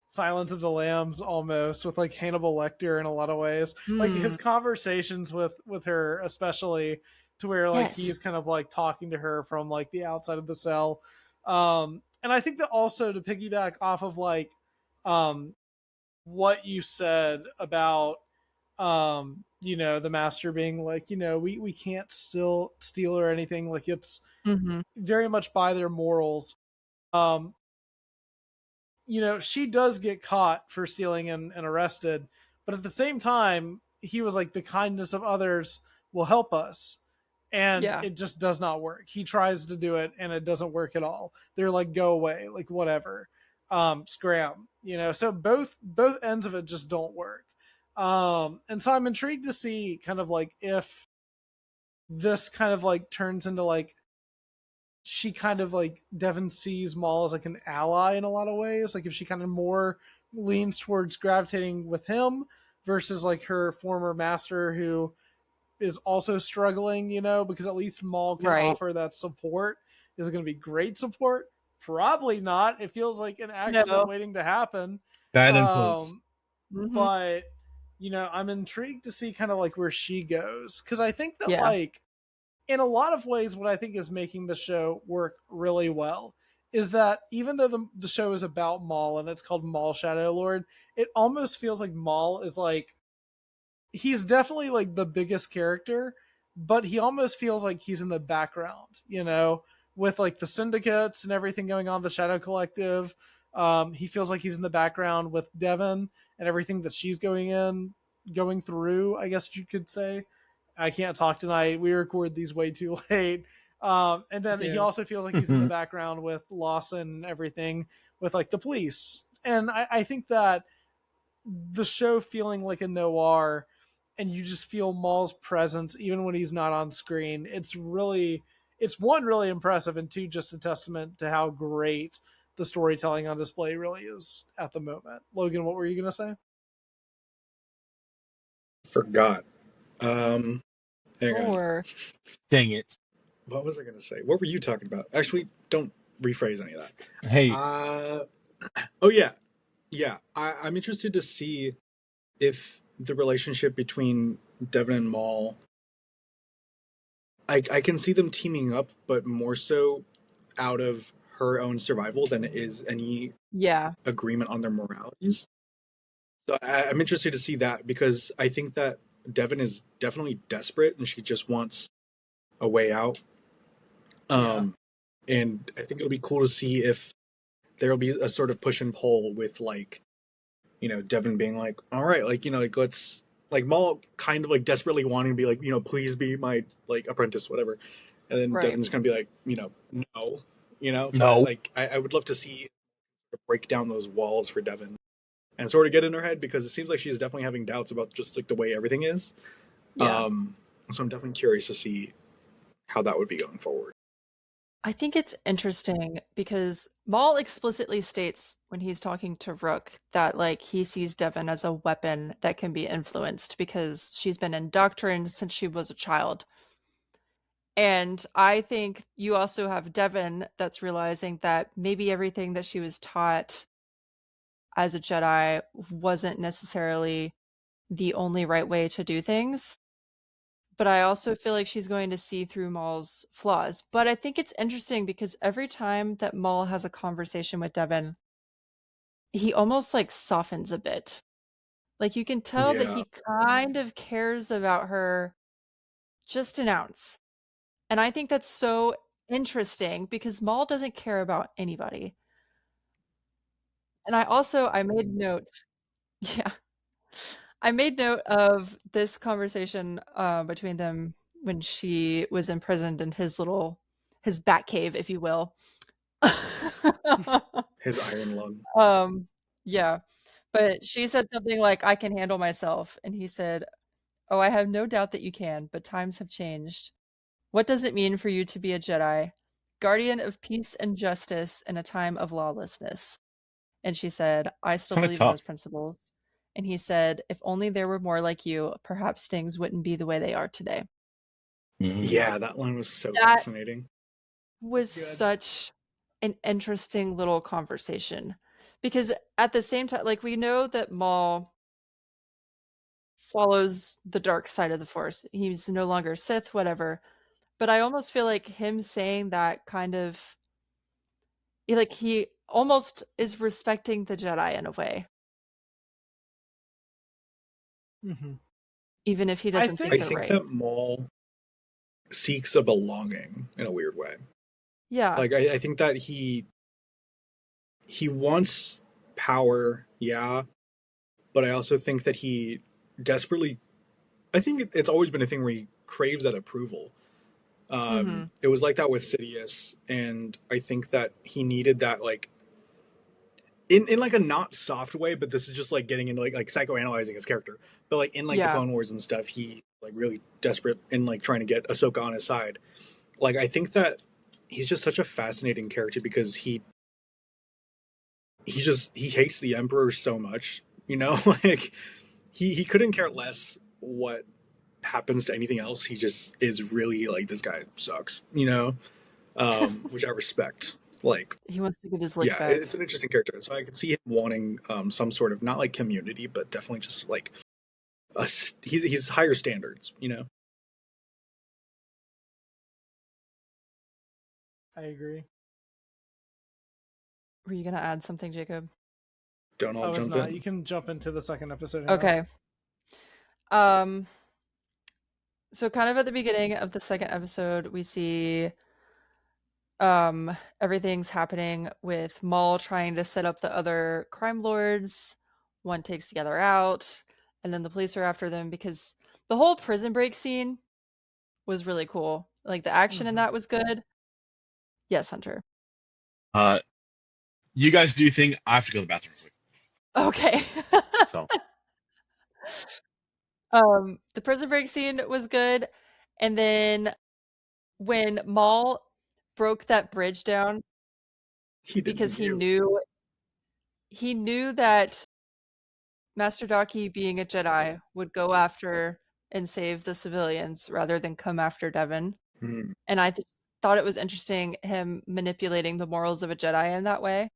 Silence of the Lambs almost, with like Hannibal Lecter in a lot of ways. Like his conversations with her, especially to where like he's kind of like talking to her from like the outside of the cell. And I think that also to piggyback off of like what you said about you know, the master being like, you know, we can't still steal or anything, like it's very much by their morals. You know, she does get caught for stealing and arrested, but at the same time, he was like, the kindness of others will help us. And it just does not work. He tries to do it and it doesn't work at all. They're like, go away, like whatever. Scram, you know, so both ends of it just don't work. And so I'm intrigued to see kind of like if this kind of like turns into like she kind of like Devin sees Maul as like an ally in a lot of ways. Like if she kind of more leans towards gravitating with him versus like her former master who is also struggling, you know, because at least Maul can Right. offer that support. Is it going to be great support? Probably not. It feels like an accident No. waiting to happen. Bad influence. Mhm. But you know, I'm intrigued to see kind of like where she goes because I think that Yeah. like in a lot of ways, what I think is making the show work really well is that even though the show is about Maul and it's called Maul Shadow Lord, it almost feels like Maul is like he's definitely like the biggest character, but he almost feels like he's in the background, you know, with like the syndicates and everything going on, the Shadow Collective. He feels like he's in the background with Devon and everything that she's going through, I guess you could say. I can't talk tonight. We record these way too late. And then he also feels like he's in the background with Lawson and everything with like the police. And I think that the show feeling like a noir and you just feel Maul's presence even when he's not on screen. It's one really impressive and two just a testament to how great the storytelling on display really is at the moment. Logan, what were you gonna say? Forgot. Hang on. Or Dang it. What was I going to say? What were you talking about? Actually, don't rephrase any of that. Hey, Oh yeah, yeah. I'm interested to see if the relationship between Devon and Maul. I can see them teaming up, but more so out of her own survival than it is any yeah. agreement on their moralities. So I'm interested to see that because I think that Devon is definitely desperate and she just wants a way out. And I think it'll be cool to see if there'll be a sort of push and pull with like, you know, Devon being like, all right, like, you know, like let's like Maul kind of like desperately wanting to be like, you know, please be my like apprentice, whatever. And then Right. Devon's gonna be like, you know, no, you know, No. But, like I would love to see her break down those walls for Devon and sort of get in her head because it seems like she's definitely having doubts about just like the way everything is. Yeah. So I'm definitely curious to see how that would be going forward. I think it's interesting because Maul explicitly states when he's talking to Rook that like he sees Devon as a weapon that can be influenced because she's been indoctrinated since she was a child. And I think you also have Devon that's realizing that maybe everything that she was taught as a Jedi wasn't necessarily the only right way to do things. But I also feel like she's going to see through Maul's flaws. But I think it's interesting because every time that Maul has a conversation with Devon, he almost like softens a bit. Like you can tell that he kind of cares about her just an ounce. And I think that's so interesting because Maul doesn't care about anybody. And I made note. Yeah. I made note of this conversation between them when she was imprisoned in his bat cave, if you will. His iron lung. Yeah. But she said something like, I can handle myself. And he said, oh, I have no doubt that you can, but times have changed. What does it mean for you to be a Jedi? Guardian of peace and justice in a time of lawlessness. And she said, I still Kinda believe tough. those principles. And he said, if only there were more like you, perhaps things wouldn't be the way they are today. Yeah, that line was so That- fascinating. Was such an interesting little conversation. Because at the same time, like we know that Maul follows the dark side of the Force. He's no longer Sith, whatever. But I almost feel like him saying that kind of like he almost is respecting the Jedi in a way. Mm-hmm. Even if he doesn't think I they're think right. that Maul seeks a belonging in a weird way. Yeah. Like I think that he wants power, yeah, but I also think that he desperately. I think it's always been a thing where he craves that approval. It was like that with Sidious, and I think that he needed that like in like a not soft way, but this is just like getting into like psychoanalyzing his character. But like in like the Clone Wars and stuff, he like really desperate in like trying to get Ahsoka on his side. Like I think that he's just such a fascinating character because he hates the Emperor so much, you know, like he couldn't care less what happens to anything else. He just is really like, this guy sucks, you know, which I respect. Like, He wants to get his lick yeah, back. it's an interesting character. So I could see him wanting some sort of, not like community, but definitely just like he's higher standards, you know. I agree. Were you gonna add something, Jacob? Don't I all was jump not. in. You can jump into the second episode now. Okay. So kind of at the beginning of the second episode, we see everything's happening with Maul trying to set up the other crime lords. One takes the other out, and then the police are after them because the whole prison break scene was really cool. Like the action in that was good. Yes, Hunter. You guys do your thing. I have to go to the bathroom quick. Okay. So The prison break scene was good, and then when Maul broke that bridge down He did because you. he knew that Master Daki, being a Jedi, would go after and save the civilians rather than come after Devin. Hmm. And I thought it was interesting him manipulating the morals of a Jedi in that way.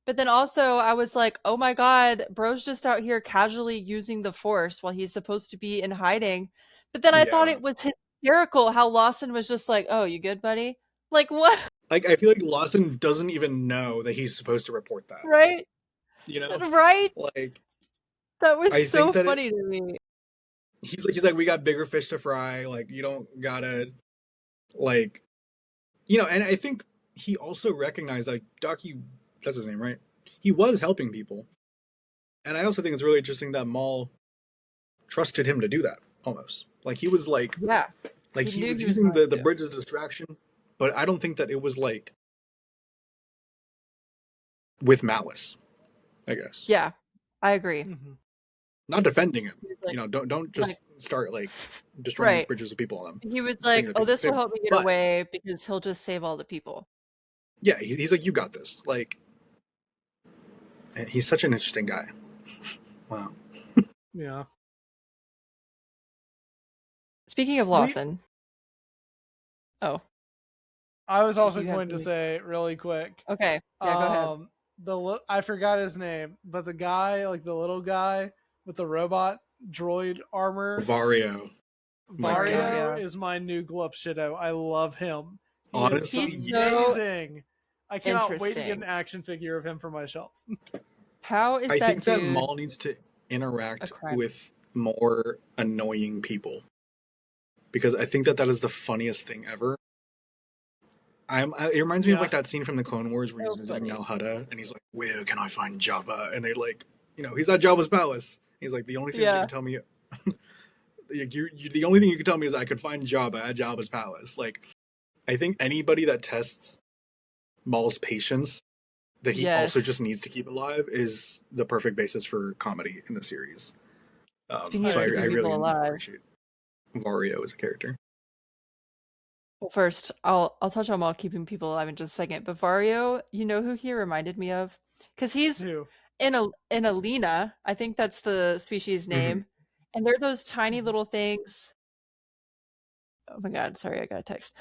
But then also I was like, oh my god, bro's just out here casually using the Force while he's supposed to be in hiding. But then I thought Yeah. it was hysterical how Lawson was just like, oh, you good, buddy? Like, what? Like, I feel like Lawson doesn't even know that he's supposed to report that. Right? You know? Right? Like, That was I so think that funny to me. he's like, we got bigger fish to fry. Like, you don't gotta, like, you know. And I think he also recognized, like, Daki, that's his name, right? He was helping people. And I also think it's really interesting that Maul trusted him to do that, almost. Like, he was like, Yeah. like He he knew was he was using going the to. bridge as a distraction, but I don't think that it was like with malice, I guess. Yeah, I agree. Mm-hmm. Not defending him. He was like, You know, don't just like- start like destroying Right. bridges of people on them. He was Things like, that oh, people this will favor. help me get But- away because he'll just save all the people. Yeah, he's like, you got this. Like, and he's such an interesting guy. Wow. Yeah. Speaking of Lawson. Oh, I was also you have going to any- say really quick. okay. Yeah, go ahead. I forgot his name, but the guy, like the little guy with the robot droid armor, Vario. my Vario God. is my new Glup Shadow. I love him. He Honestly, is He's so amazing. I cannot wait to get interesting. an action figure of him for my shelf. How is I that think that dude? Maul needs to interact crime? with more annoying people, because I think that is the funniest thing ever. It reminds me of Yeah. like that scene from the Clone Wars where he's So visiting funny. Al Hutta and he's like, "Where can I find Jabba?" And they're like, you know, he's at Jabba's palace. He's like, the only thing you Yeah. can tell me, the only thing you can tell me is I could find Jabba at Jabba's palace. Like, I think anybody that tests Maul's patience, that he also Yes. just needs to keep alive, is the perfect basis for comedy in the series. Speaking of so I keeping really people alive. appreciate Vario as a character. Well, first, I'll touch on Maul keeping people alive in just a second. But Vario, you know who he reminded me of? Because he's Who? in Alina. I think that's the species name. And they're those tiny little things. Oh my god, sorry, I got a text.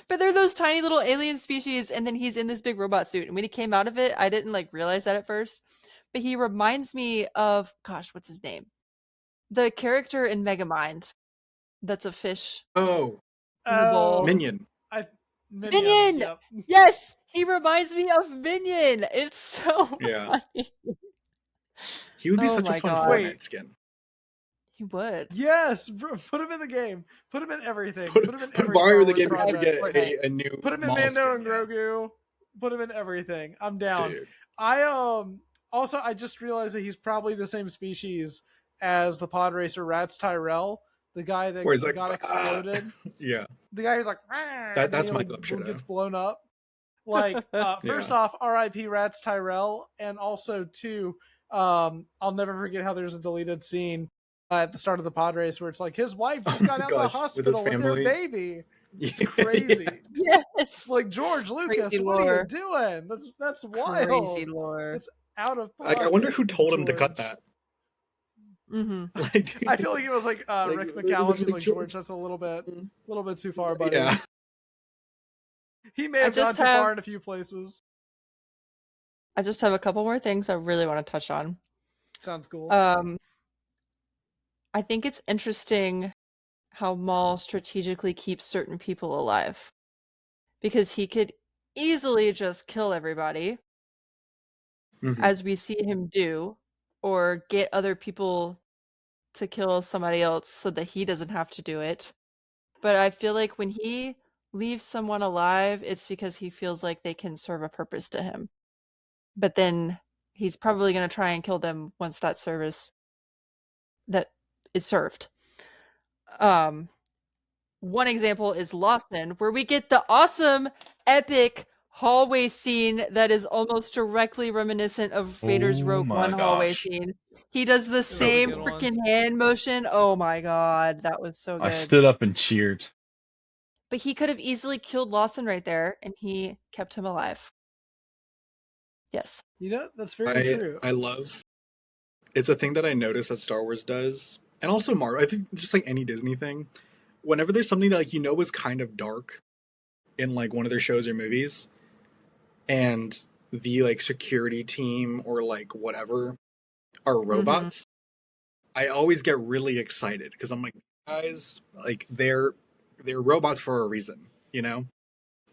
But they're those tiny little alien species, and then he's in this big robot suit. And when he came out of it, I didn't like realize that at first. But he reminds me of, gosh, what's his name? The character in Megamind. That's a fish. Oh, In the bowl. Minion. Minion! Yep. Yes, he reminds me of Minion. It's so Yeah. funny. He would be Oh such my a fun God. Fortnite Wait. skin. He would. Yes, bro, put him in the game. Put him in everything. Put him in Vario every Star in the Wars game before we project. get a new. Put him in Maul Mando skin, and yeah. Grogu. Put him in everything. I'm down. Dude. I also I just realized that he's probably the same species as the pod racer Rats Tyrell, the guy that Where he's like, got "Ah." exploded. Yeah. The guy who's like, That's and my he, Glup Shadow. gets blown up. Like, first off, R.I.P. Rats Tyrell, and also two, I'll never forget how there's a deleted scene at the start of the pod race where it's like his wife just got out of the Gosh, with his hospital with their family. baby. It's crazy. Yes. It's like, George Lucas, Crazy what are lore. you doing? That's wild. Crazy lore. It's out of Like, pocket. I wonder who told him to cut George. that. Mm-hmm. Like, I feel like it was like, like, Rick it was McCallum. He's like, like, George, that's a little bit too far, buddy. yeah. He may I have gone just too have- far in a few places. I just have a couple more things I really want to touch on. Sounds cool. I think it's interesting how Maul strategically keeps certain people alive. Because he could easily just kill everybody, as we see him do, or get other people to kill somebody else so that he doesn't have to do it. But I feel like when he leaves someone alive, it's because he feels like they can serve a purpose to him. But then he's probably going to try and kill them once that service that is served. One example is Lawson, where we get the awesome, epic hallway scene that is almost directly reminiscent of Vader's Oh Rogue my One hallway gosh. scene. He does the was a same good one. freaking hand motion. Oh my god, that was so good. I stood up and cheered. But he could have easily killed Lawson right there, and he kept him alive. Yes. You know, that's very true. I love. It's a thing that I notice that Star Wars does, and also Marvel. I think just like any Disney thing, whenever there's something that like is kind of dark in like one of their shows or movies, and the like security team or like whatever are robots, I always get really excited because I'm like, guys, like they're robots for a reason, you know?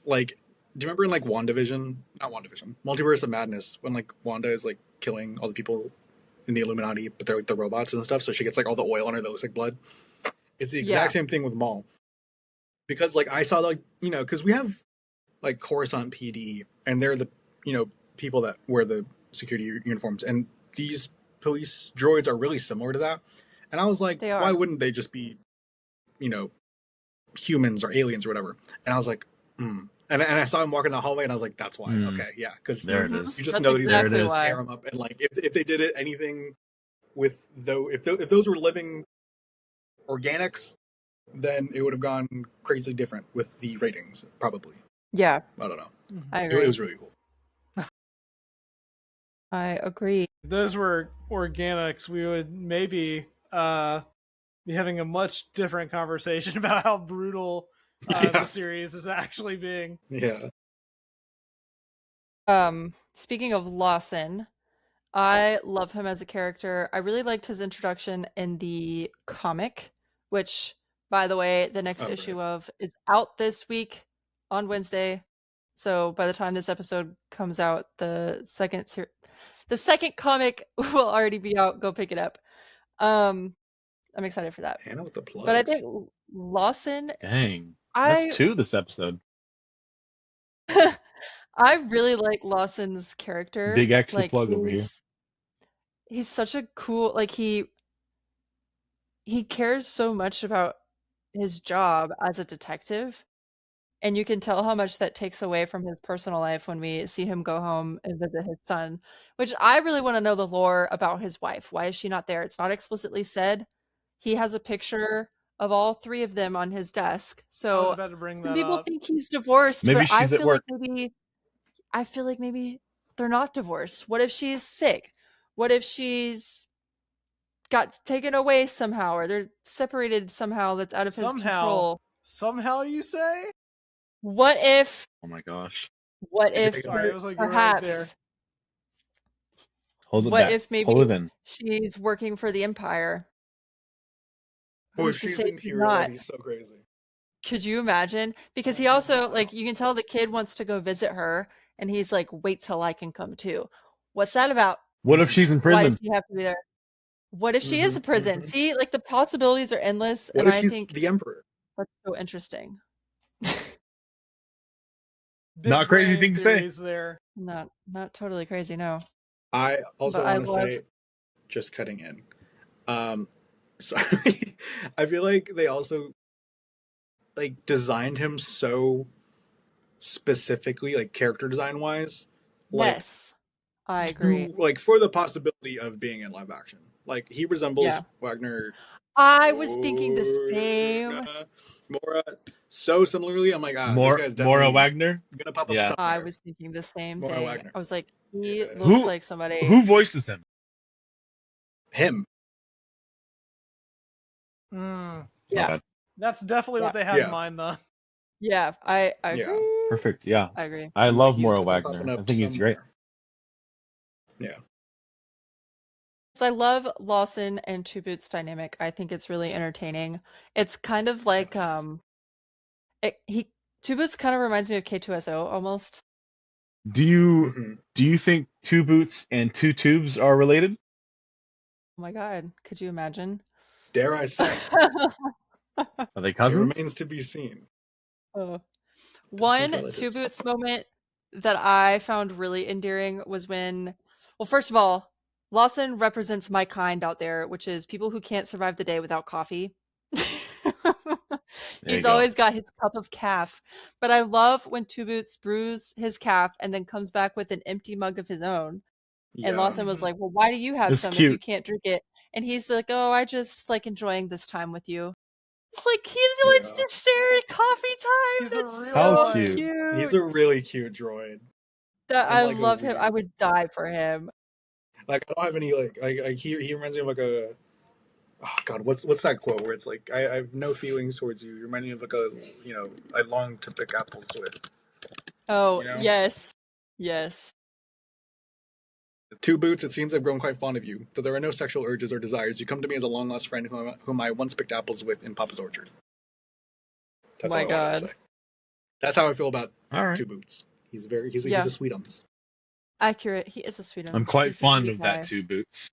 Like, do you remember in like Multiverse of Madness, when like Wanda is like killing all the people in the Illuminati, but they're like the robots and stuff, so she gets like all the oil on her that looks like blood. It's the exact same thing with Maul. Because like I saw like, because we have like Coruscant PD, and they're the, people that wear the security uniforms, and these police droids are really similar to that. And I was like, why wouldn't they just be, humans or aliens or whatever? And I was like, And I saw him walking the hallway, and I was like, that's why. Okay, yeah, because There it is. you just That's know that he's exactly going to why. tear him up. And like, if they did it anything with if those were living organics, then it would have gone crazy different with the ratings, probably. Yeah. I don't know. I It agree. was really cool. I agree. If those were organics, we would maybe be having a much different conversation about how brutal the series is actually being. Yeah. Speaking of Lawson, I love him as a character. I really liked his introduction in the comic, which, by the way, the next issue of is out this week on Wednesday. So by the time this episode comes out, the second comic will already be out. Go pick it up. I'm excited for that. Hannah with the plugs. But I think Lawson, Dang. That's I 2 this episode. I really like Lawson's character. Big extra Like, plug over here. he's such a cool, like he cares so much about his job as a detective, and you can tell how much that takes away from his personal life when we see him go home and visit his son, which I really want to know the lore about his wife. Why is she not there? It's not explicitly said. He has a picture of all 3 of them on his desk. I was So about to bring some that people up. think he's divorced, Maybe but I she's at feel work. like maybe they're not divorced. What if she's sick? What if she's got taken away somehow, or they're separated somehow that's out of his control? Somehow you say? What if Oh my gosh. Sorry, it was like you were right there. perhaps Hold it what back. if maybe Hold it in. she's working for the Empire? Oh, Who's if to she's say in she's here, that'd not? be so crazy. Could you imagine? Because he also, like, you can tell the kid wants to go visit her, and he's like, wait till I can come too. What's that about? What if she's in Why prison? does he have to be there? What if she is in prison? See, like, the possibilities are endless, What and if I she's think the Emperor? that's so interesting. Big Not crazy brain thing to say. theories there. Not totally crazy, no. I also But I want to love- say, just cutting in. Sorry, I feel like they also like designed him so specifically, like character design wise. Like, Yes, I agree. like for the possibility of being in live action. Like he resembles Yeah. Wagner I was thinking the same. Mora, so similarly, I'm like, this Mora guy's definitely Wagner. gonna pop up Yeah. somewhere. I was thinking the same Mora thing. Wagner. I was like, he Yeah. looks like somebody. Who voices him? Him. Mm, Yeah. Okay. that's definitely what they had in mind, though. Yeah, I Yeah. agree. Perfect. Yeah. I agree. I I'm love like, he's Mora definitely Wagner. popping I up think he's great. somewhere. Yeah. So I love Lawson and Two Boots dynamic. I think it's really entertaining. It's kind of like Yes. Two Boots kind of reminds me of K2SO almost. Do you Mhm. do you think Two Boots and Two Tubes are related? Oh my god, could you imagine? Dare I say? Are they It cousins? remains to be seen. One relatives. Two Boots moment that I found really endearing was when, well, first of all, Lawson represents my kind out there, which is people who can't survive the day without coffee. He's go. always got his cup of calf. But I love when Two Boots brews his calf and then comes back with an empty mug of his own. Yeah. And Lawson was like, well, why do you have It's some if you cute. can't drink it? And he's like, oh, I just like enjoying this time with you. It's like he wants Yeah. to share coffee time. He's a That's real so How cute. cute. He's a really cute droid. That in, I like, a love him. weird- I would die for him. Like, I don't have any like he reminds me of like a, oh god, what's that quote where it's like, I have no feelings towards you. You remind me of like a, I long to pick apples with. Oh, You know? yes. Yes. Two Boots, it seems I've grown quite fond of you. Though there are no sexual urges or desires, you come to me as a long lost friend whom I once picked apples with in Papa's orchard. That's My all I wanted to God. say. That's how I feel about All right. Two Boots. He's he's Yeah. a sweetums. Accurate. He is a sweet I'm quite He's a fond sweet of guy. that Two Boots.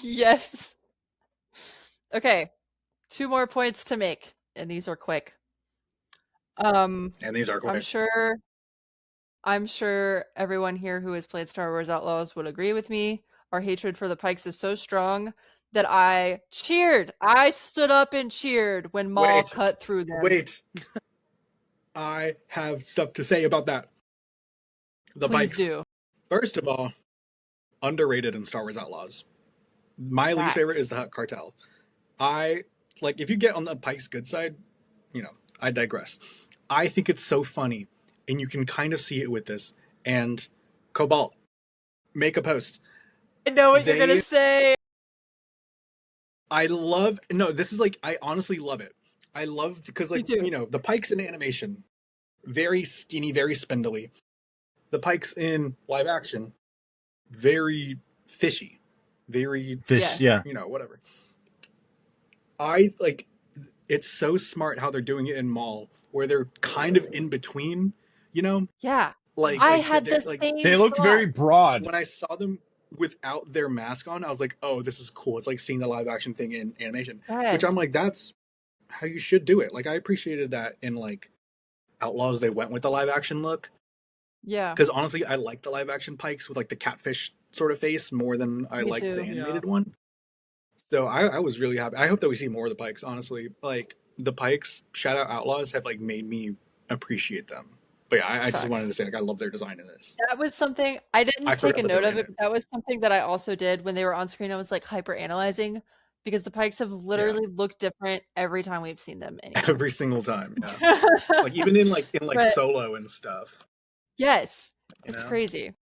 Yes. Okay. 2 more points to make, and these are quick. And these are quick. I'm sure everyone here who has played Star Wars Outlaws would agree with me. Our hatred for the Pikes is so strong that I cheered. I stood up and cheered when Maul Wait. cut through them. Wait. I have stuff to say about that. The Please Pikes. do. First of all, underrated in Star Wars Outlaws. My least favorite Facts. is the Hutt Cartel. If you get on the Pike's good side, I digress. I think it's so funny, and you can kind of see it with this. And Cobalt, make a post. I know what you're They- gonna say. I honestly love it. I love, because, Me too. the Pikes in animation, very skinny, very spindly. The Pikes in live action, very fishy, very, Fish, yeah. whatever. It's so smart how they're doing it in Maul, where they're kind of in between, Yeah. Like I like, had they're- the like, same They look thought. very broad. when I saw them without their mask on, I was like, oh, this is cool. It's like seeing the live action thing in animation. Yes. Which I'm like, that's how you should do it. Like, I appreciated that in like Outlaws, they went with the live action look. Yeah. Because honestly, I like the live action Pikes with like the catfish sort of face more than I Me like too. the animated one. So I was really happy. I hope that we see more of the Pikes, honestly. Like, the Pikes, shout out Outlaws, have like made me appreciate them. But yeah, I just Facts. wanted to say, like, I love their design in this. That was something I didn't I take forgot a that they note were of in it, but that was something that I also did when they were on screen. I was like hyper analyzing because the Pikes have literally looked different every time we've seen them. Anyway. Every single time, yeah. Like, even in But- Solo and stuff. Yes, You it's know? crazy.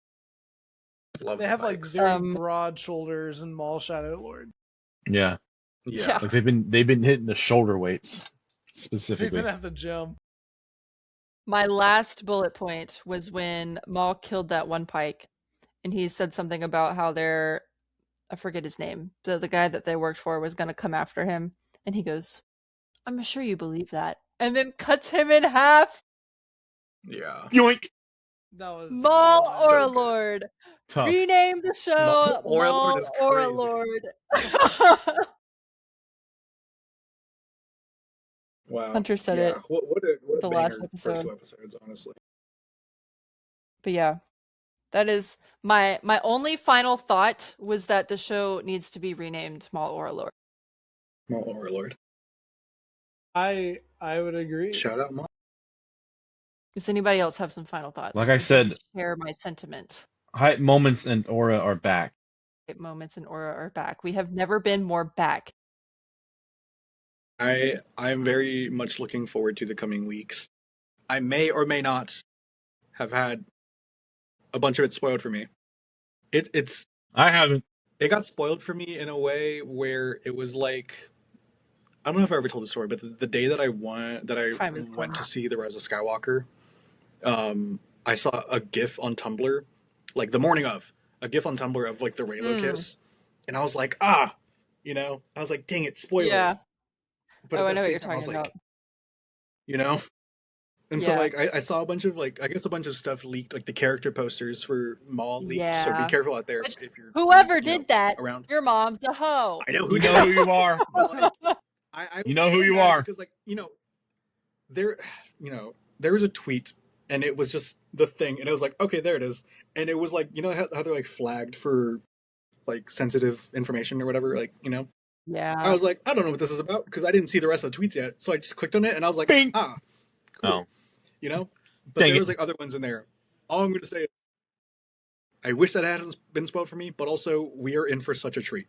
Love They the have like Pikes. very broad shoulders in Maul Shadow Lord. Yeah. Yeah. Like they've been hitting the shoulder weights They've specifically. been at the gym. My last bullet point was when Maul killed that one Pike, and he said something about how I forget his name, the guy that they worked for was going to come after him, and he goes, "I'm sure you believe that," and then cuts him in half. Yeah. Yoink! That was Maul so or a good. Lord. Tough. Rename the show Maul or a Lord Maul is or a crazy. Lord. Wow. Hunter said Yeah. it What a the banger last first episode. 2 episodes, honestly. But yeah, that is my only final thought was that the show needs to be renamed Maul or a Lord. Maul or a Lord. I would agree. Shout out Maul. Does anybody else have some final thoughts? Like I Would you said- share my sentiment. Hype moments and aura are back. Moments and Aura are back. We have never been more back. I'm very much looking forward to the coming weeks. I may or may not have had a bunch of it spoiled for me. It's I haven't. it got spoiled for me in a way where it was like, I don't know if I ever told the story, but the day that I Time has went come. to see the Rise of Skywalker, I saw a GIF on Tumblr, like the morning of a GIF on Tumblr of like the Raylo kiss, and I was like, I was like, dang it, spoilers. Yeah. But Oh, at I that know what same you're time, I was talking like, about. and so Yeah. like I saw a bunch of like, I guess a bunch of stuff leaked, like the character posters for Maul leaked. So be Yeah. careful out there Which, if you're whoever did that, around. your mom's a hoe. I know who You did know it. who you are. But like, I You was know who so you mad are. because like there was a tweet and it was just the thing and it was like, okay, there it is, and it was like, how they're like flagged for like sensitive information or whatever, like I Yeah. was like, I don't know what this is about because I didn't see the rest of the tweets yet, so I just clicked on it and I was like, Bing. cool, Oh. but Dang there it. was like other ones in there. All I'm going to say is I wish that hadn't been spoiled for me, but also we are in for such a treat.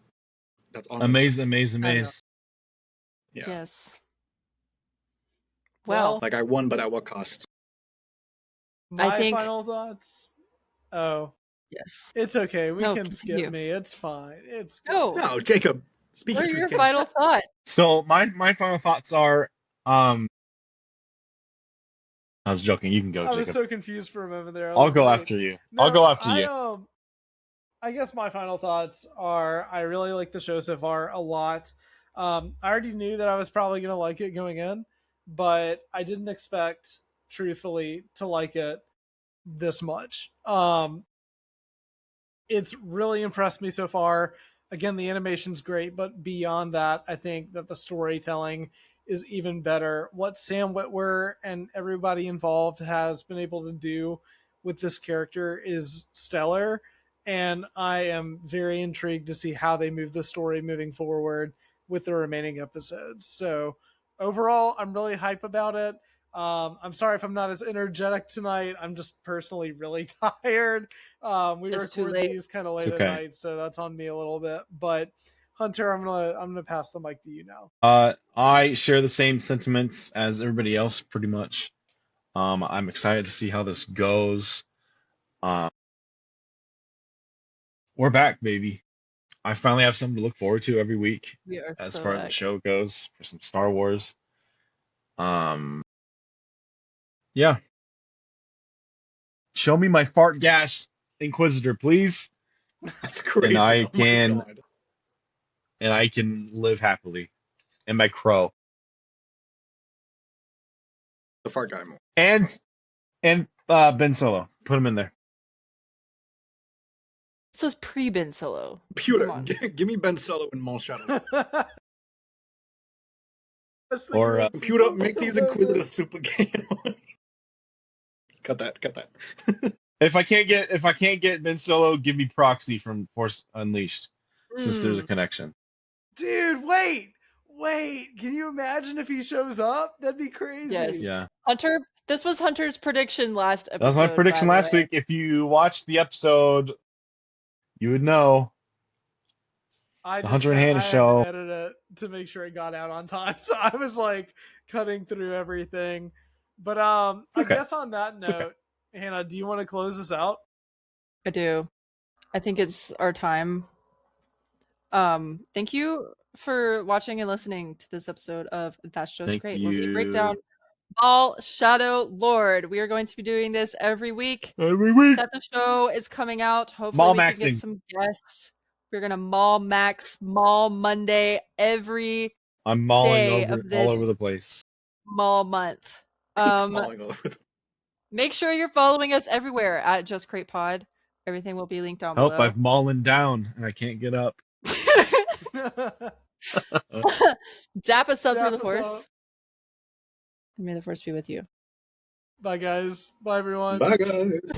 That's all I'm gonna say. Amazing. Yeah. Yes. Well, Like I won, but at what cost? My think- final thoughts. Oh, yes. it's okay. We No, can continue. skip me. It's fine. It's good. No. No, Jacob. Speak What are your your truth, final thoughts? So my final thoughts are, I was joking. You can go, I was Jacob. so confused for a moment there. I I'll was go like, after you. no, I'll go after you. I guess my final thoughts are I really like the show so far a lot. I already knew that I was probably going to like it going in, but I didn't expect, truthfully, to like it this much. It's really impressed me so far. Again, the animation's great, but beyond that, I think that the storytelling is even better. What Sam Witwer and everybody involved has been able to do with this character is stellar, and I am very intrigued to see how they move the story moving forward with the remaining episodes. So overall, I'm really hype about it. I'm sorry if I'm not as energetic tonight. I'm just personally really tired. We It's too record late. these kind of late It's at okay. night, so that's on me a little bit. But Hunter, I'm gonna pass the mic to you now. I share the same sentiments as everybody else, pretty much. I'm excited to see how this goes. We're back, baby. I finally have something to look forward to every week We are as so far as the back. show goes for some Star Wars. Yeah. Show me my fart gas Inquisitor, please, That's crazy. and I Oh my can God. live happily. And my crow. The fart guy more. And Ben Solo. Put him in there. This is pre-Ben Solo. Come Pewter, on. give me Ben Solo and Maul Shadow Lord. Or, Pewter, make these Inquisitors super gay. Cut that. if I can't get Ben Solo, give me Proxy from Force Unleashed, since there's a connection. Dude, wait. Can you imagine if he shows up? That'd be crazy. Yes. Yeah. Hunter, this was Hunter's prediction last episode. That was my prediction by the last way. week. If you watched the episode, you would know. I The just Hunter and had- Hannah I had show. to edit it to make sure it got out on time. So I was like cutting through everything. But I okay. guess on that okay. note, Hannah, do you want to close this out? I do. I think it's our time. Thank you for watching and listening to this episode of That's Just Thank Great, where we break you. down Maul Shadow Lord. We are going to be doing this every week Every week. that the show is coming out. Hopefully Maul we can get maxing. some guests. We're gonna Maul Max, Maul Monday every I'm mauling day over of all this over the place. Maul month. It's mauling all over the... Make sure you're following us everywhere at Just Crate Pod. Everything will be linked down Help! below. I've mauling down and I can't get up. Dap us up through Dap the us Force. up. And may the Force be with you. Bye, guys. Bye, everyone. Bye, guys.